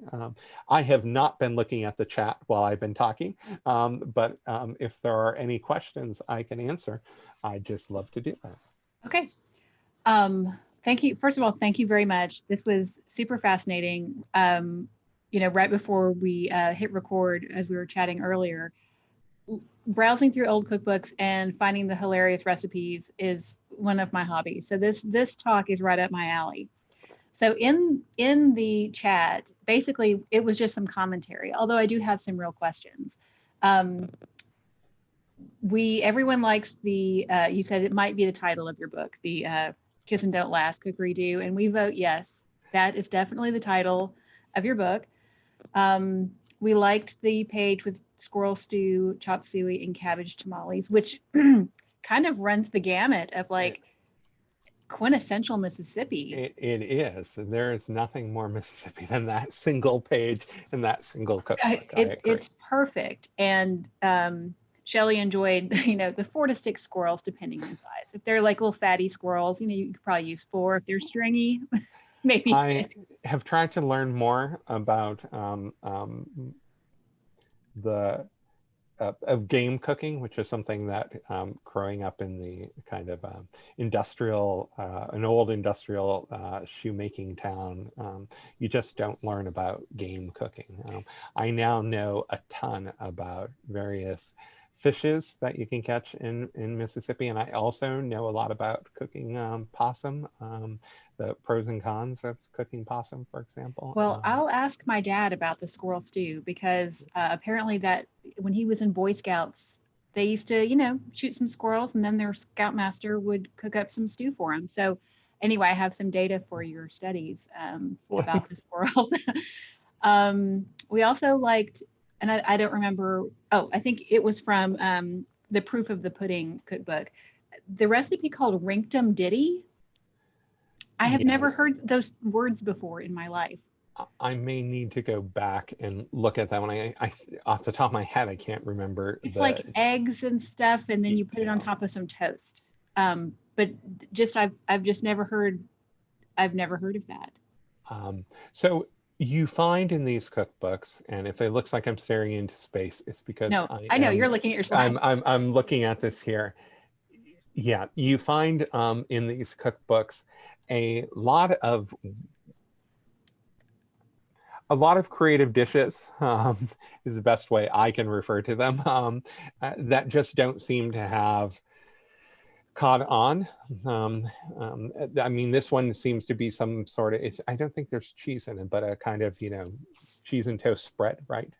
S2: I have not been looking at the chat while I've been talking, but if there are any questions I can answer, I'd just love to do that.
S1: Okay. Thank you. First of all, thank you very much. This was super fascinating. You know, right before we hit record, as we were chatting earlier, browsing through old cookbooks and finding the hilarious recipes is one of my hobbies. So this talk is right up my alley. So in the chat, basically it was just some commentary, although I do have some real questions. Everyone likes the you said it might be the title of your book, the Kiss and Don't Last, Cookery Do, and we vote yes. That is definitely the title of your book. We liked the page with squirrel stew, chop suey, and cabbage tamales, which kind of runs the gamut of like quintessential Mississippi.
S2: It is. And there is nothing more Mississippi than that single page and that single cookbook.
S1: It's perfect. And Shelley enjoyed, you know, the 4 to 6 squirrels, depending on size. If they're like little fatty squirrels, you know, you could probably use 4. If they're stringy, maybe 6.
S2: I have tried to learn more about of game cooking, which is something that growing up in the kind of industrial, an old industrial shoemaking town, you just don't learn about game cooking. I now know a ton about various fishes that you can catch in Mississippi, and I also know a lot about cooking possum, the pros and cons of cooking possum, for example.
S1: Well, I'll ask my dad about the squirrel stew, because apparently that when he was in Boy Scouts, they used to, you know, shoot some squirrels, and then their scoutmaster would cook up some stew for them. So anyway, I have some data for your studies about the squirrels. We also liked, and I don't remember, I think it was from the Proof of the Pudding cookbook. the recipe called Rinktum Ditty. I have never
S2: Yes.
S1: heard those words before in my life.
S2: I may need to go back and look at that one. I off the top of my head, I can't remember
S1: It's
S2: the,
S1: like eggs and stuff, and then you put it on top of some toast. But just I've just never heard. I've never heard of that.
S2: So you find in these cookbooks, and if it looks like I'm staring into space, it's because
S1: No, I know you're looking at your slide.
S2: I'm looking at this here. Yeah, you find in these cookbooks a lot of creative dishes, is the best way I can refer to them, that just don't seem to have caught on. I mean, this one seems to be some sort of, I don't think there's cheese in it, but a kind of, cheese and toast spread, right?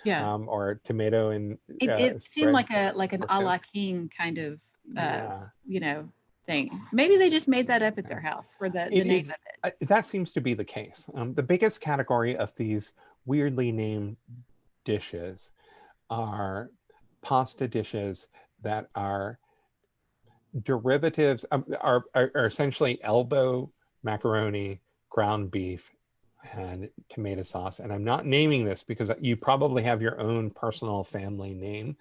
S1: Yeah,
S2: Or tomato and
S1: it seemed
S2: spread.
S1: like an a la king kind of
S2: Yeah.
S1: thing. Maybe they just made that up at their house for the name of it.
S2: That seems to be the case. The biggest category of these weirdly named dishes are pasta dishes that are derivatives, are essentially elbow macaroni, ground beef, and tomato sauce. And I'm not naming this because you probably have your own personal family name.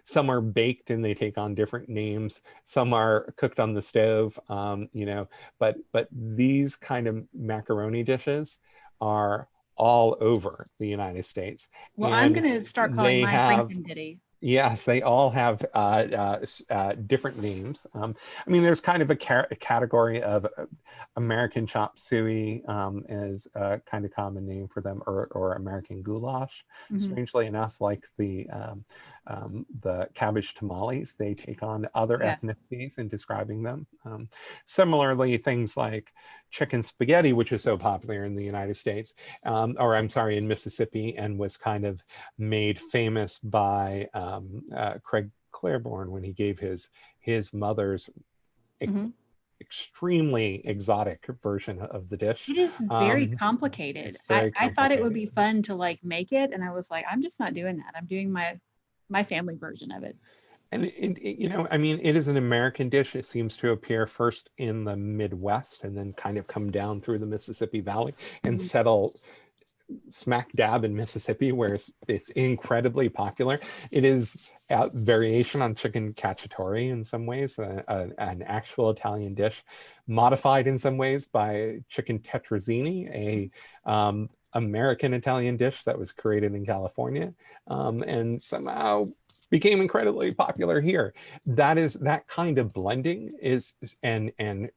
S2: Some are baked and they take on different names. Some are cooked on the stove, but these kind of macaroni dishes are all over the United States.
S1: Well, I'm going to start calling mine Rinktum Ditty.
S2: Yes, they all have different names. I mean, there's kind of a category of American chop suey is a kind of common name for them, or American goulash. Strangely enough, like the cabbage tamales, they take on other ethnicities in describing them. Similarly, things like chicken spaghetti, which is so popular in the United States, or I'm sorry, in Mississippi, and was kind of made famous by Craig Claiborne when he gave his mother's extremely exotic version of the dish.
S1: It is very complicated. I thought it would be fun to like make it, and I was like, I'm just not doing that. I'm doing my family version of it.
S2: And I mean, it is an American dish. It seems to appear first in the Midwest and then kind of come down through the Mississippi Valley and settle smack dab in Mississippi, where it's incredibly popular. It is a variation on chicken cacciatore in some ways, an actual Italian dish, modified in some ways by chicken tetrazzini, a American Italian dish that was created in California, and somehow became incredibly popular here. That kind of blending is and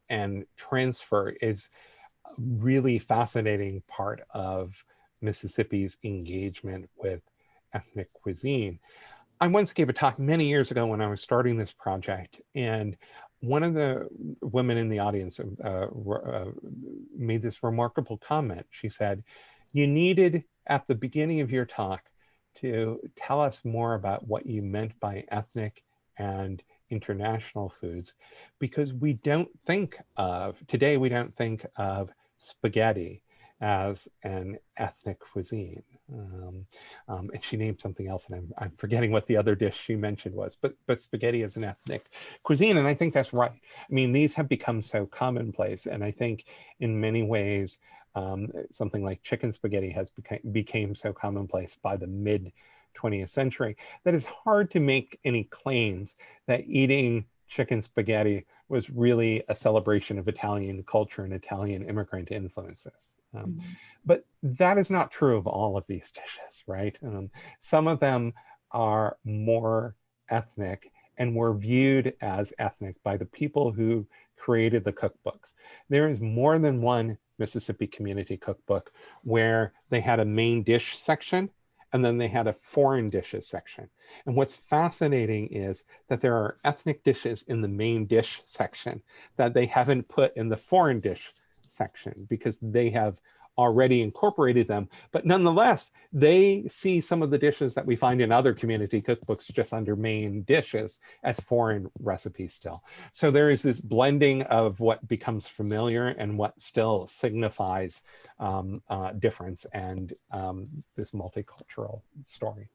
S2: transfer is a really fascinating part of Mississippi's engagement with ethnic cuisine. I once gave a talk many years ago when I was starting this project, and one of the women in the audience made this remarkable comment. She said, "You needed at the beginning of your talk to tell us more about what you meant by ethnic and international foods, because we don't think of spaghetti as an ethnic cuisine." And she named something else, and I'm forgetting what the other dish she mentioned was, but spaghetti is an ethnic cuisine, and I think that's right. I mean, these have become so commonplace, and I think in many ways, something like chicken spaghetti became so commonplace by the mid 20th century that it's hard to make any claims that eating chicken spaghetti was really a celebration of Italian culture and Italian immigrant influences. But that is not true of all of these dishes, right? Some of them are more ethnic and were viewed as ethnic by the people who created the cookbooks. There is more than one Mississippi community cookbook where they had a main dish section and then they had a foreign dishes section. And what's fascinating is that there are ethnic dishes in the main dish section that they haven't put in the foreign dish section because they have already incorporated them. But nonetheless, they see some of the dishes that we find in other community cookbooks just under main dishes as foreign recipes still. So there is this blending of what becomes familiar and what still signifies difference and this multicultural story.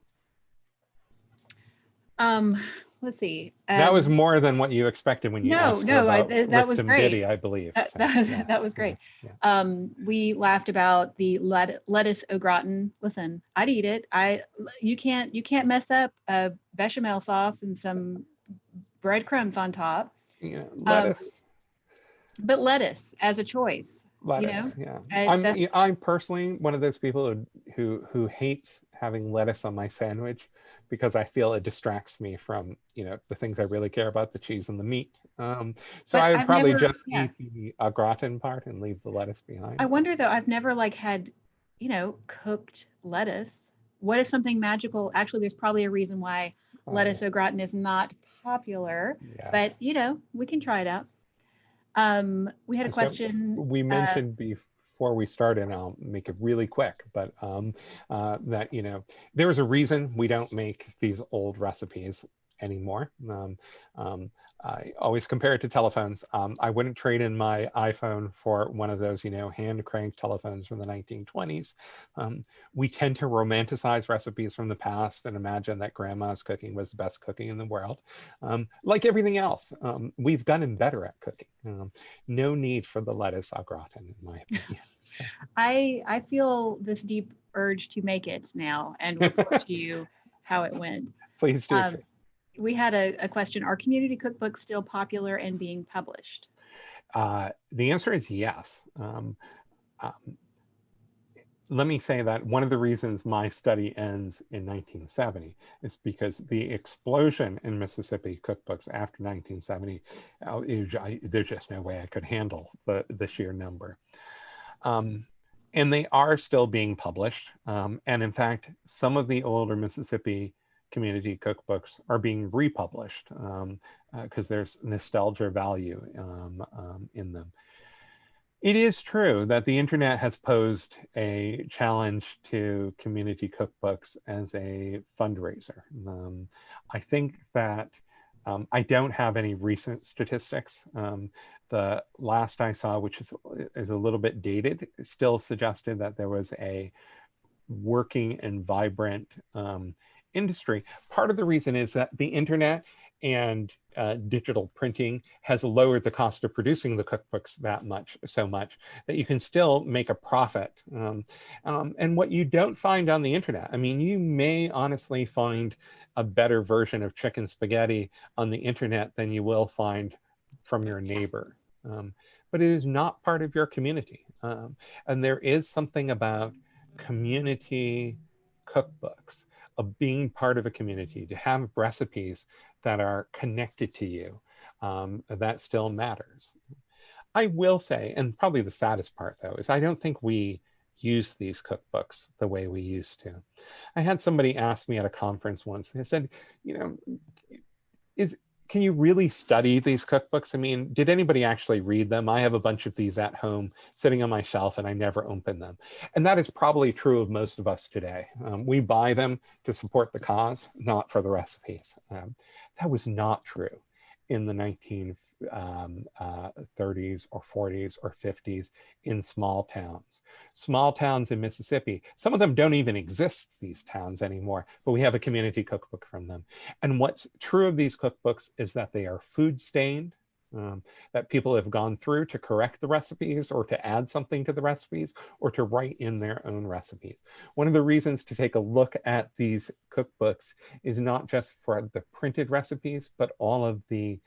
S1: Um, let's see.
S2: That was more than what you expected when you
S1: No,
S2: asked her
S1: no,
S2: about
S1: that was
S2: Rictum
S1: great.
S2: Diddy, I believe. So,
S1: That
S2: yes,
S1: was great.
S2: yeah.
S1: We laughed about the lettuce au gratin. Listen, I'd eat it. You can't mess up a bechamel sauce and some breadcrumbs on top.
S2: You know,
S1: Um,
S2: lettuce.
S1: but lettuce as a choice, you know,
S2: Lettuce, yeah.
S1: that's
S2: I'm personally one of those people who hates having lettuce on my sandwich because I feel it distracts me from, you know, the things I really care about, the cheese and the meat. So
S1: but
S2: I would
S1: I've
S2: probably
S1: never,
S2: just
S1: yeah.
S2: eat the au gratin part and leave the lettuce
S1: I
S2: behind.
S1: wonder though, I've never like had, cooked lettuce. What if something magical, actually there's probably a reason why lettuce au gratin is not popular, but
S2: Yes.
S1: we can try it out. We had a
S2: So
S1: question.
S2: we mentioned before we started, and I'll make it really quick, but that, you know, there is a reason we don't make these old recipes anymore. I always compare it to telephones. I wouldn't trade in my iPhone for one of those, you know, hand cranked telephones from the 1920s. We tend to romanticize recipes from the past and imagine that grandma's cooking was the best cooking in the world. Like everything else, we've gotten better at cooking. No need for the lettuce au gratin, in my opinion. So.
S1: I feel this deep urge to make it now and report to you how it went.
S2: Please do.
S1: Um, we had a question: are community cookbooks still popular and being published?
S2: The answer is yes. Um, Let me say that one of the reasons my study ends in 1970 is because the explosion in Mississippi cookbooks after 1970, there's just no way I could handle the sheer number. And they are still being published. And in fact, some of the older Mississippi community cookbooks are being republished because there's nostalgia value in them. It is true that the internet has posed a challenge to community cookbooks as a fundraiser. I think that I don't have any recent statistics. The last I saw, which is a little bit dated, still suggested that there was a working and vibrant industry. Part of the reason is that the internet and digital printing has lowered the cost of producing the cookbooks so much that you can still make a profit. And what you don't find on the internet, I mean, you may honestly find a better version of chicken spaghetti on the internet than you will find from your neighbor. But it is not part of your community. And there is something about community cookbooks, of being part of a community, to have recipes that are connected to you, that still matters. I will say, and probably the saddest part though, is I don't think we use these cookbooks the way we used to. I had somebody ask me at a conference once, they said, you know, can you really study these cookbooks? I mean, did anybody actually read them? I have a bunch of these at home sitting on my shelf and I never open them. And that is probably true of most of us today. We buy them to support the cause, not for the recipes. That was not true in the 1930s or 40s or 50s in small towns. Small towns in Mississippi, some of them don't even exist, these towns anymore, but we have a community cookbook from them. And what's true of these cookbooks is that they are food stained, that people have gone through to correct the recipes or to add something to the recipes or to write in their own recipes. One of the reasons to take a look at these cookbooks is not just for the printed recipes, but all of the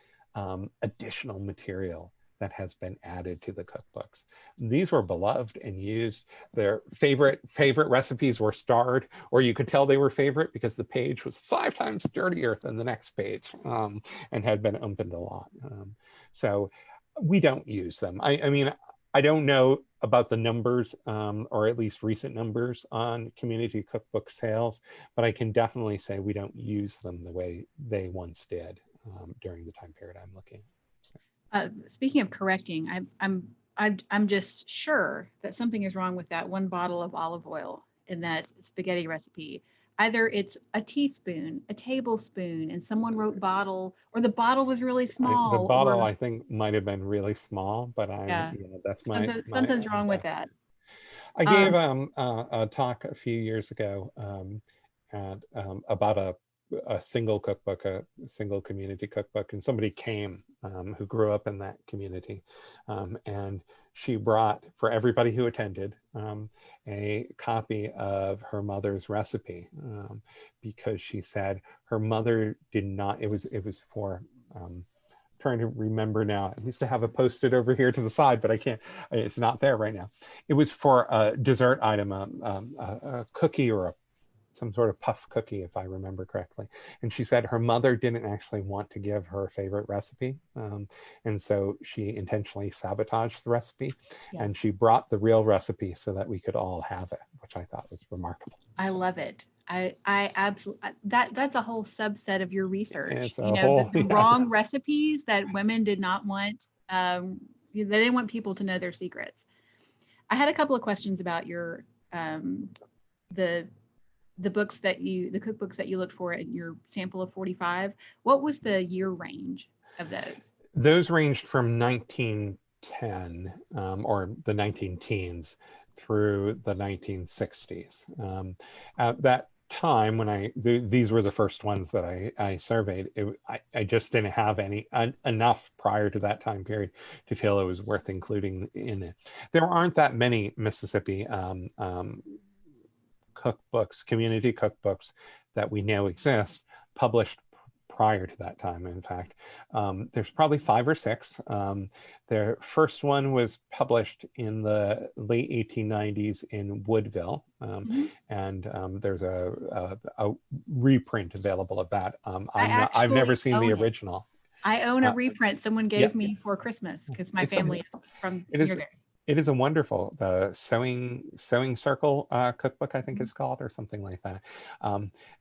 S2: additional material that has been added to the cookbooks. These were beloved and used. Their favorite recipes were starred, or you could tell they were favorite because the page was 5 times dirtier than the next page and had been opened a lot. So we don't use them. I mean, I don't know about the numbers, or at least recent numbers on community cookbook sales, but I can definitely say we don't use them the way they once did during the time period I'm looking. So.
S1: Speaking of correcting, I'm just sure that something is wrong with that one bottle of olive oil in that spaghetti recipe. Either it's a teaspoon, a tablespoon, and someone wrote bottle, or the bottle was really
S2: The
S1: small,
S2: bottle
S1: or
S2: I think might have been really small, but
S1: yeah,
S2: that's my
S1: something's
S2: own
S1: wrong with
S2: guess.
S1: that.
S2: I gave
S1: Um,
S2: a talk a few years ago about a single cookbook, a single community cookbook, and somebody came who grew up in that community, and she brought, for everybody who attended, a copy of her mother's recipe, because she said her mother did not, it was for, trying to remember now. I used to have it posted over here to the side, but I can't, it's not there right now. It was for a dessert item, a cookie or some sort of puff cookie, if I remember correctly. And she said her mother didn't actually want to give her favorite recipe. And so she intentionally sabotaged the recipe, and she brought the real recipe so that we could all have it, which I thought was remarkable.
S1: I love it. I absolutely, that's a whole subset of your research.
S2: You know,
S1: the wrong recipes that women did not want. They didn't want people to know their secrets. I had a couple of questions about your the books that the cookbooks that you looked for in your sample of 45. What was the year range of those?
S2: Those ranged from 1910 or the 19 teens through the 1960s. At that time, when these were the first ones that I surveyed, I just didn't have enough prior to that time period to feel it was worth including in it. There aren't that many Mississippi cookbooks, community cookbooks that we know exist, published prior to that time. In fact, there's probably 5 or 6. Their first one was published in the late 1890s in Woodville, and there's a reprint available of that. I've never seen the original.
S1: I own a reprint someone gave me for Christmas because my family is from near there.
S2: It is a wonderful, the Sewing Circle cookbook, I think it's called, or something like that.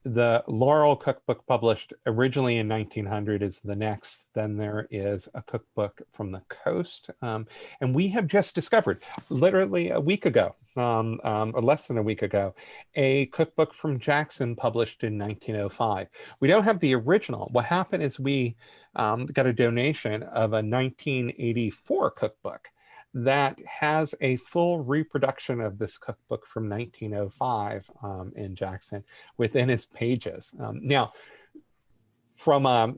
S2: The Laurel cookbook, published originally in 1900, is the next. Then there is a cookbook from the coast. And we have just discovered, literally a week ago, or less than a week ago, a cookbook from Jackson published in 1905. We don't have the original. What happened is we got a donation of a 1984 cookbook that has a full reproduction of this cookbook from 1905 in Jackson within its pages. Now, from a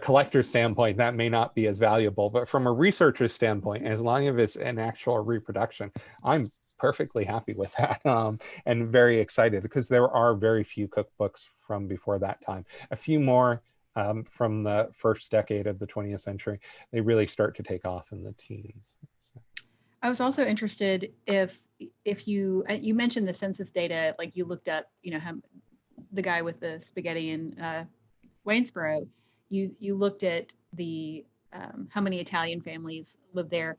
S2: collector's standpoint, that may not be as valuable, but from a researcher's standpoint, as long as it's an actual reproduction, I'm perfectly happy with that, and very excited, because there are very few cookbooks from before that time. A few more from the first decade of the 20th century. They really start to take off in the teens.
S1: I was also interested if you mentioned the census data, like you looked up, how the guy with the spaghetti in Waynesboro, you looked at the how many Italian families live there,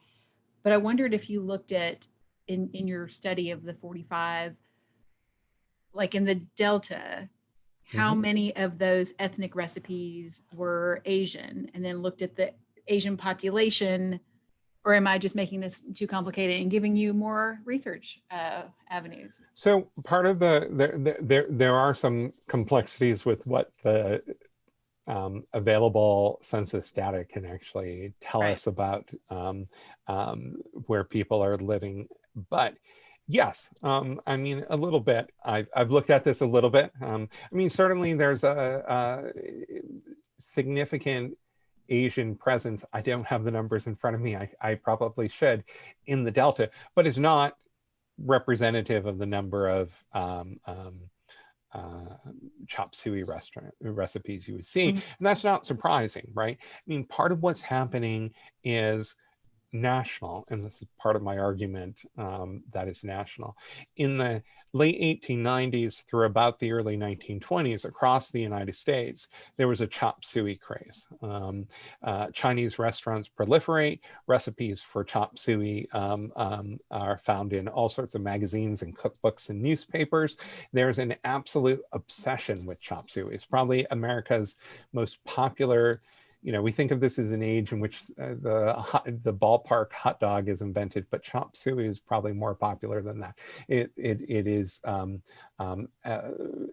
S1: but I wondered if you looked at in your study of the 45, like in the Delta, how many of those ethnic recipes were Asian, and then looked at the Asian population. Or am I just making this too complicated and giving you more research avenues?
S2: So part of there are some complexities with what the available census data can actually tell us about where people are living. But yes, I mean, a little bit. I've looked at this a little bit. I mean, certainly there's a significant Asian presence. I don't have the numbers in front of me. I probably should, in the Delta, but it's not representative of the number of chop suey recipes you would see. And that's not surprising, right? I mean, part of what's happening is national, and this is part of my argument that is national. In the late 1890s through about the early 1920s, across the United States, there was a chop suey craze. Chinese restaurants proliferate. Recipes for chop suey are found in all sorts of magazines and cookbooks and newspapers. There's an absolute obsession with chop suey. It's probably America's most popular. We think of this as an age in which the ballpark hot dog is invented, but chop suey is probably more popular than that. It is,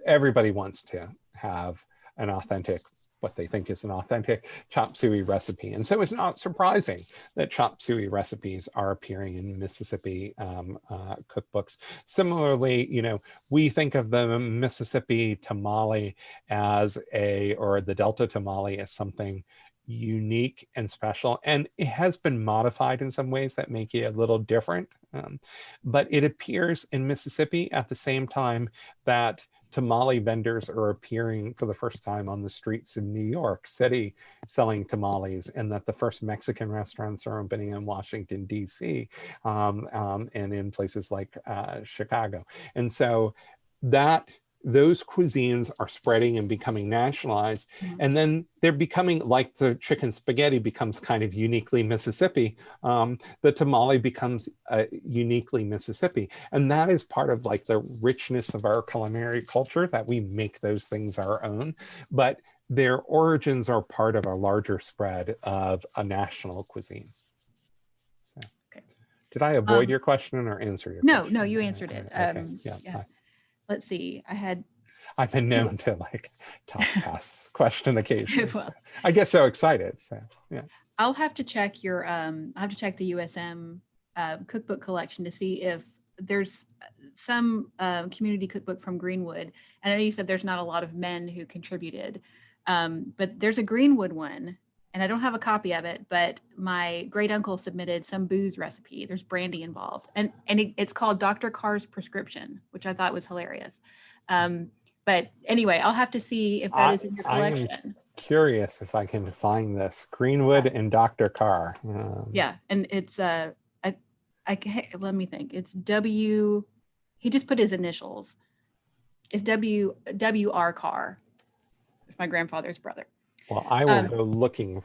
S2: everybody wants to have an authentic what they think is an authentic chop suey recipe. And so it's not surprising that chop suey recipes are appearing in Mississippi cookbooks. Similarly, we think of the Mississippi tamale as or the Delta tamale as something unique and special, and it has been modified in some ways that make it a little different, but it appears in Mississippi at the same time that tamale vendors are appearing for the first time on the streets in New York City selling tamales, and that the first Mexican restaurants are opening in Washington, D.C., and in places like Chicago. And so those cuisines are spreading and becoming nationalized. And then they're becoming, like the chicken spaghetti becomes kind of uniquely Mississippi, the tamale becomes uniquely Mississippi. And that is part of like the richness of our culinary culture, that we make those things our own, but their origins are part of a larger spread of a national cuisine. So, okay. Did I avoid your question or answer your question?
S1: No, you answered it.
S2: Okay. Yeah.
S1: Let's see.
S2: I've been known to like talk past question occasionally. Well, so I get so excited. So yeah.
S1: I'll have to check I'll have to check the USM cookbook collection to see if there's some community cookbook from Greenwood. And I know you said there's not a lot of men who contributed, but there's a Greenwood one, and I don't have a copy of it, but my great uncle submitted some booze recipe. There's brandy involved, and it's called Dr. Carr's Prescription, which I thought was hilarious. But anyway, I'll have to see if that is in your collection. I'm
S2: curious if I can find this. Greenwood and Dr. Carr.
S1: Yeah, and it's let me think. It's W. He just put his initials. It's W.R. Carr. It's my grandfather's brother.
S2: Well, I will go looking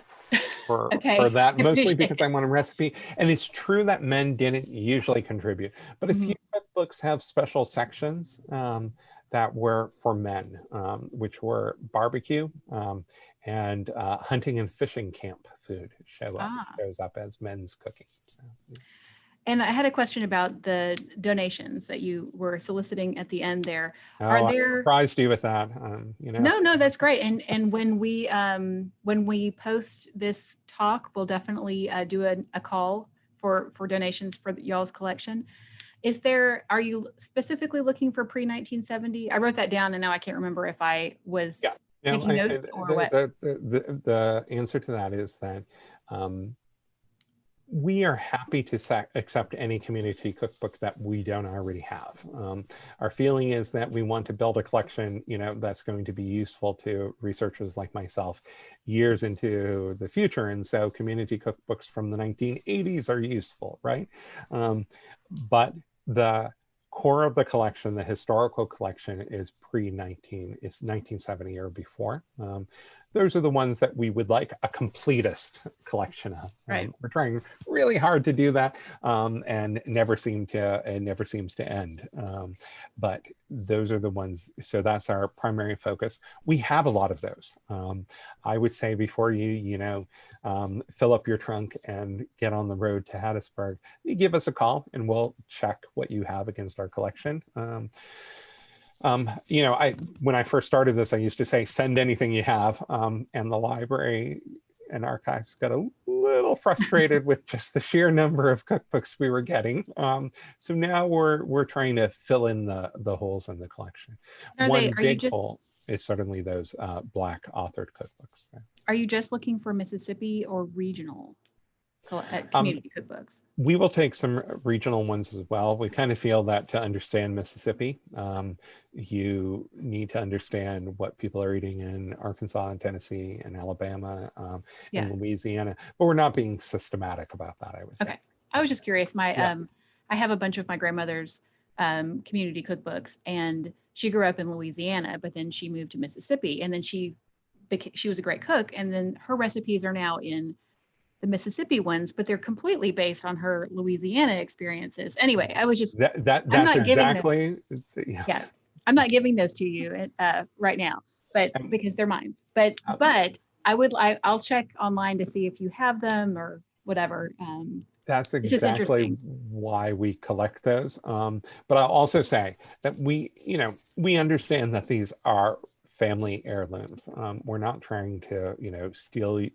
S2: for that, mostly because I want a recipe. And it's true that men didn't usually contribute, but a few cookbooks have special sections that were for men, which were barbecue and hunting and fishing camp food shows up as men's cooking. So, yeah.
S1: And I had a question about the donations that you were soliciting at the end there. Are there? I
S2: surprised you with that.
S1: No, that's great. And when we post this talk, we'll definitely do a call for donations for y'all's collection. Are you specifically looking for pre-1970? I wrote that down, and now I can't remember if I was taking notes or what.
S2: The answer to that is that we are happy to accept any community cookbook that we don't already have. Our feeling is that we want to build a collection, that's going to be useful to researchers like myself years into the future. And so community cookbooks from the 1980s are useful, right? But the core of the collection, the historical collection, is it's 1970 or before. Those are the ones that we would like a completist collection of.
S1: Right.
S2: We're trying really hard to do that, and it never seems to end. But those are the ones. So that's our primary focus. We have a lot of those. I would say before you fill up your trunk and get on the road to Hattiesburg, you give us a call and we'll check what you have against our collection. When I first started this, I used to say, send anything you have. And the library and archives got a little frustrated with just the sheer number of cookbooks we were getting. So now we're trying to fill in the holes in the collection. One big hole is certainly those Black authored cookbooks.
S1: Are you just looking for Mississippi or regional community cookbooks?
S2: We will take some regional ones as well. We kind of feel that to understand Mississippi, you need to understand what people are eating in Arkansas and Tennessee and Alabama and Louisiana, but we're not being systematic about that, I would say.
S1: Okay. I was just curious. I have a bunch of my grandmother's community cookbooks, and she grew up in Louisiana, but then she moved to Mississippi, and then she was a great cook, and then her recipes are now in the Mississippi ones, but they're completely based on her Louisiana experiences. Anyway, I was just
S2: that's exactly
S1: I'm not giving those to you right now, but because they're mine. But I'll check online to see if you have them or whatever.
S2: That's exactly why we collect those. But I'll also say that we understand that these are family heirlooms. We're not trying to, steal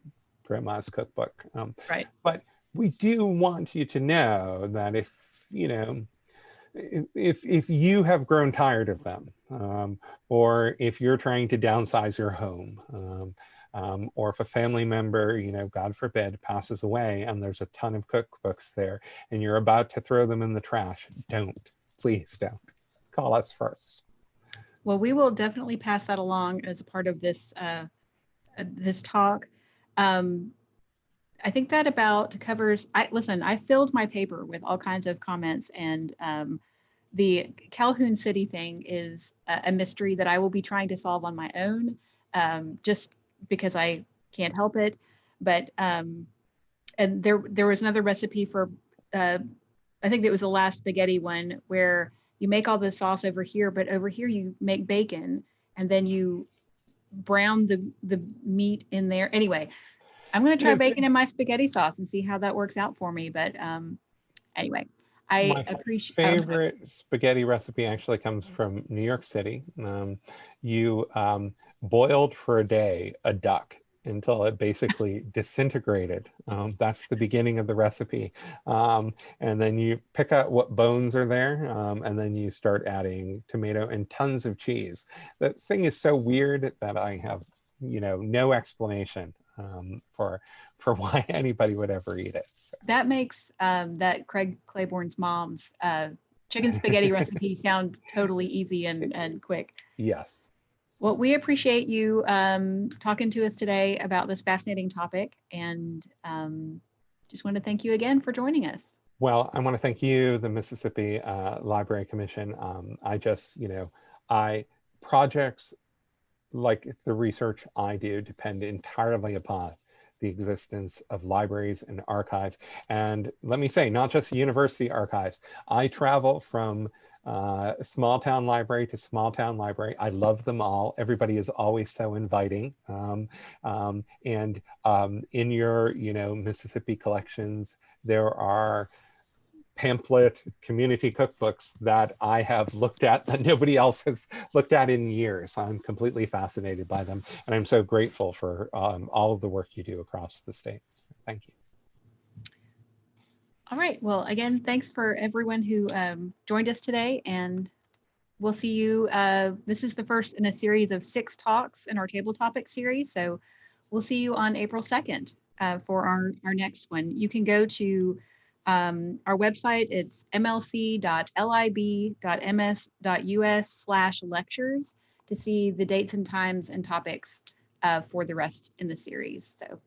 S2: grandma's cookbook.
S1: Right.
S2: But we do want you to know that if, if you have grown tired of them, or if you're trying to downsize your home, or if a family member, God forbid, passes away and there's a ton of cookbooks there and you're about to throw them in the trash, please don't. Call us first.
S1: Well, we will definitely pass that along as a part of this this talk. I think that about covers. I filled my paper with all kinds of comments, and the Calhoun City thing is a mystery that I will be trying to solve on my own, just because I can't help it. But and there was another recipe for, I think it was the last spaghetti one, where you make all the sauce over here, but over here you make bacon and then you brown the meat in there. Anyway, I'm going to try bacon in my spaghetti sauce and see how that works out for me. But anyway, I appreciate.
S2: My favorite spaghetti recipe actually comes from New York City. You boiled for a day a duck until it basically disintegrated. That's the beginning of the recipe. And then you pick out what bones are there, and then you start adding tomato and tons of cheese. The thing is so weird that I have, no explanation for why anybody would ever eat it. So.
S1: That makes that Craig Claiborne's mom's chicken spaghetti recipe sound totally easy and quick.
S2: Yes.
S1: Well, we appreciate you talking to us today about this fascinating topic, and just want to thank you again for joining us.
S2: Well, I want to thank you, the Mississippi Library Commission. Projects like the research I do depend entirely upon the existence of libraries and archives. And let me say, not just university archives. I travel from small town library to small town library. I love them all. Everybody is always so inviting. In your, Mississippi collections, there are pamphlet community cookbooks that I have looked at that nobody else has looked at in years. I'm completely fascinated by them. And I'm so grateful for all of the work you do across the state. So thank you.
S1: All right. Well, again, thanks for everyone who joined us today. And we'll see you. This is the first in a series of 6 talks in our table topic series. So we'll see you on April 2nd for our next one. You can go to our website. It's mlc.lib.ms.us/lectures to see the dates and times and topics for the rest in the series. So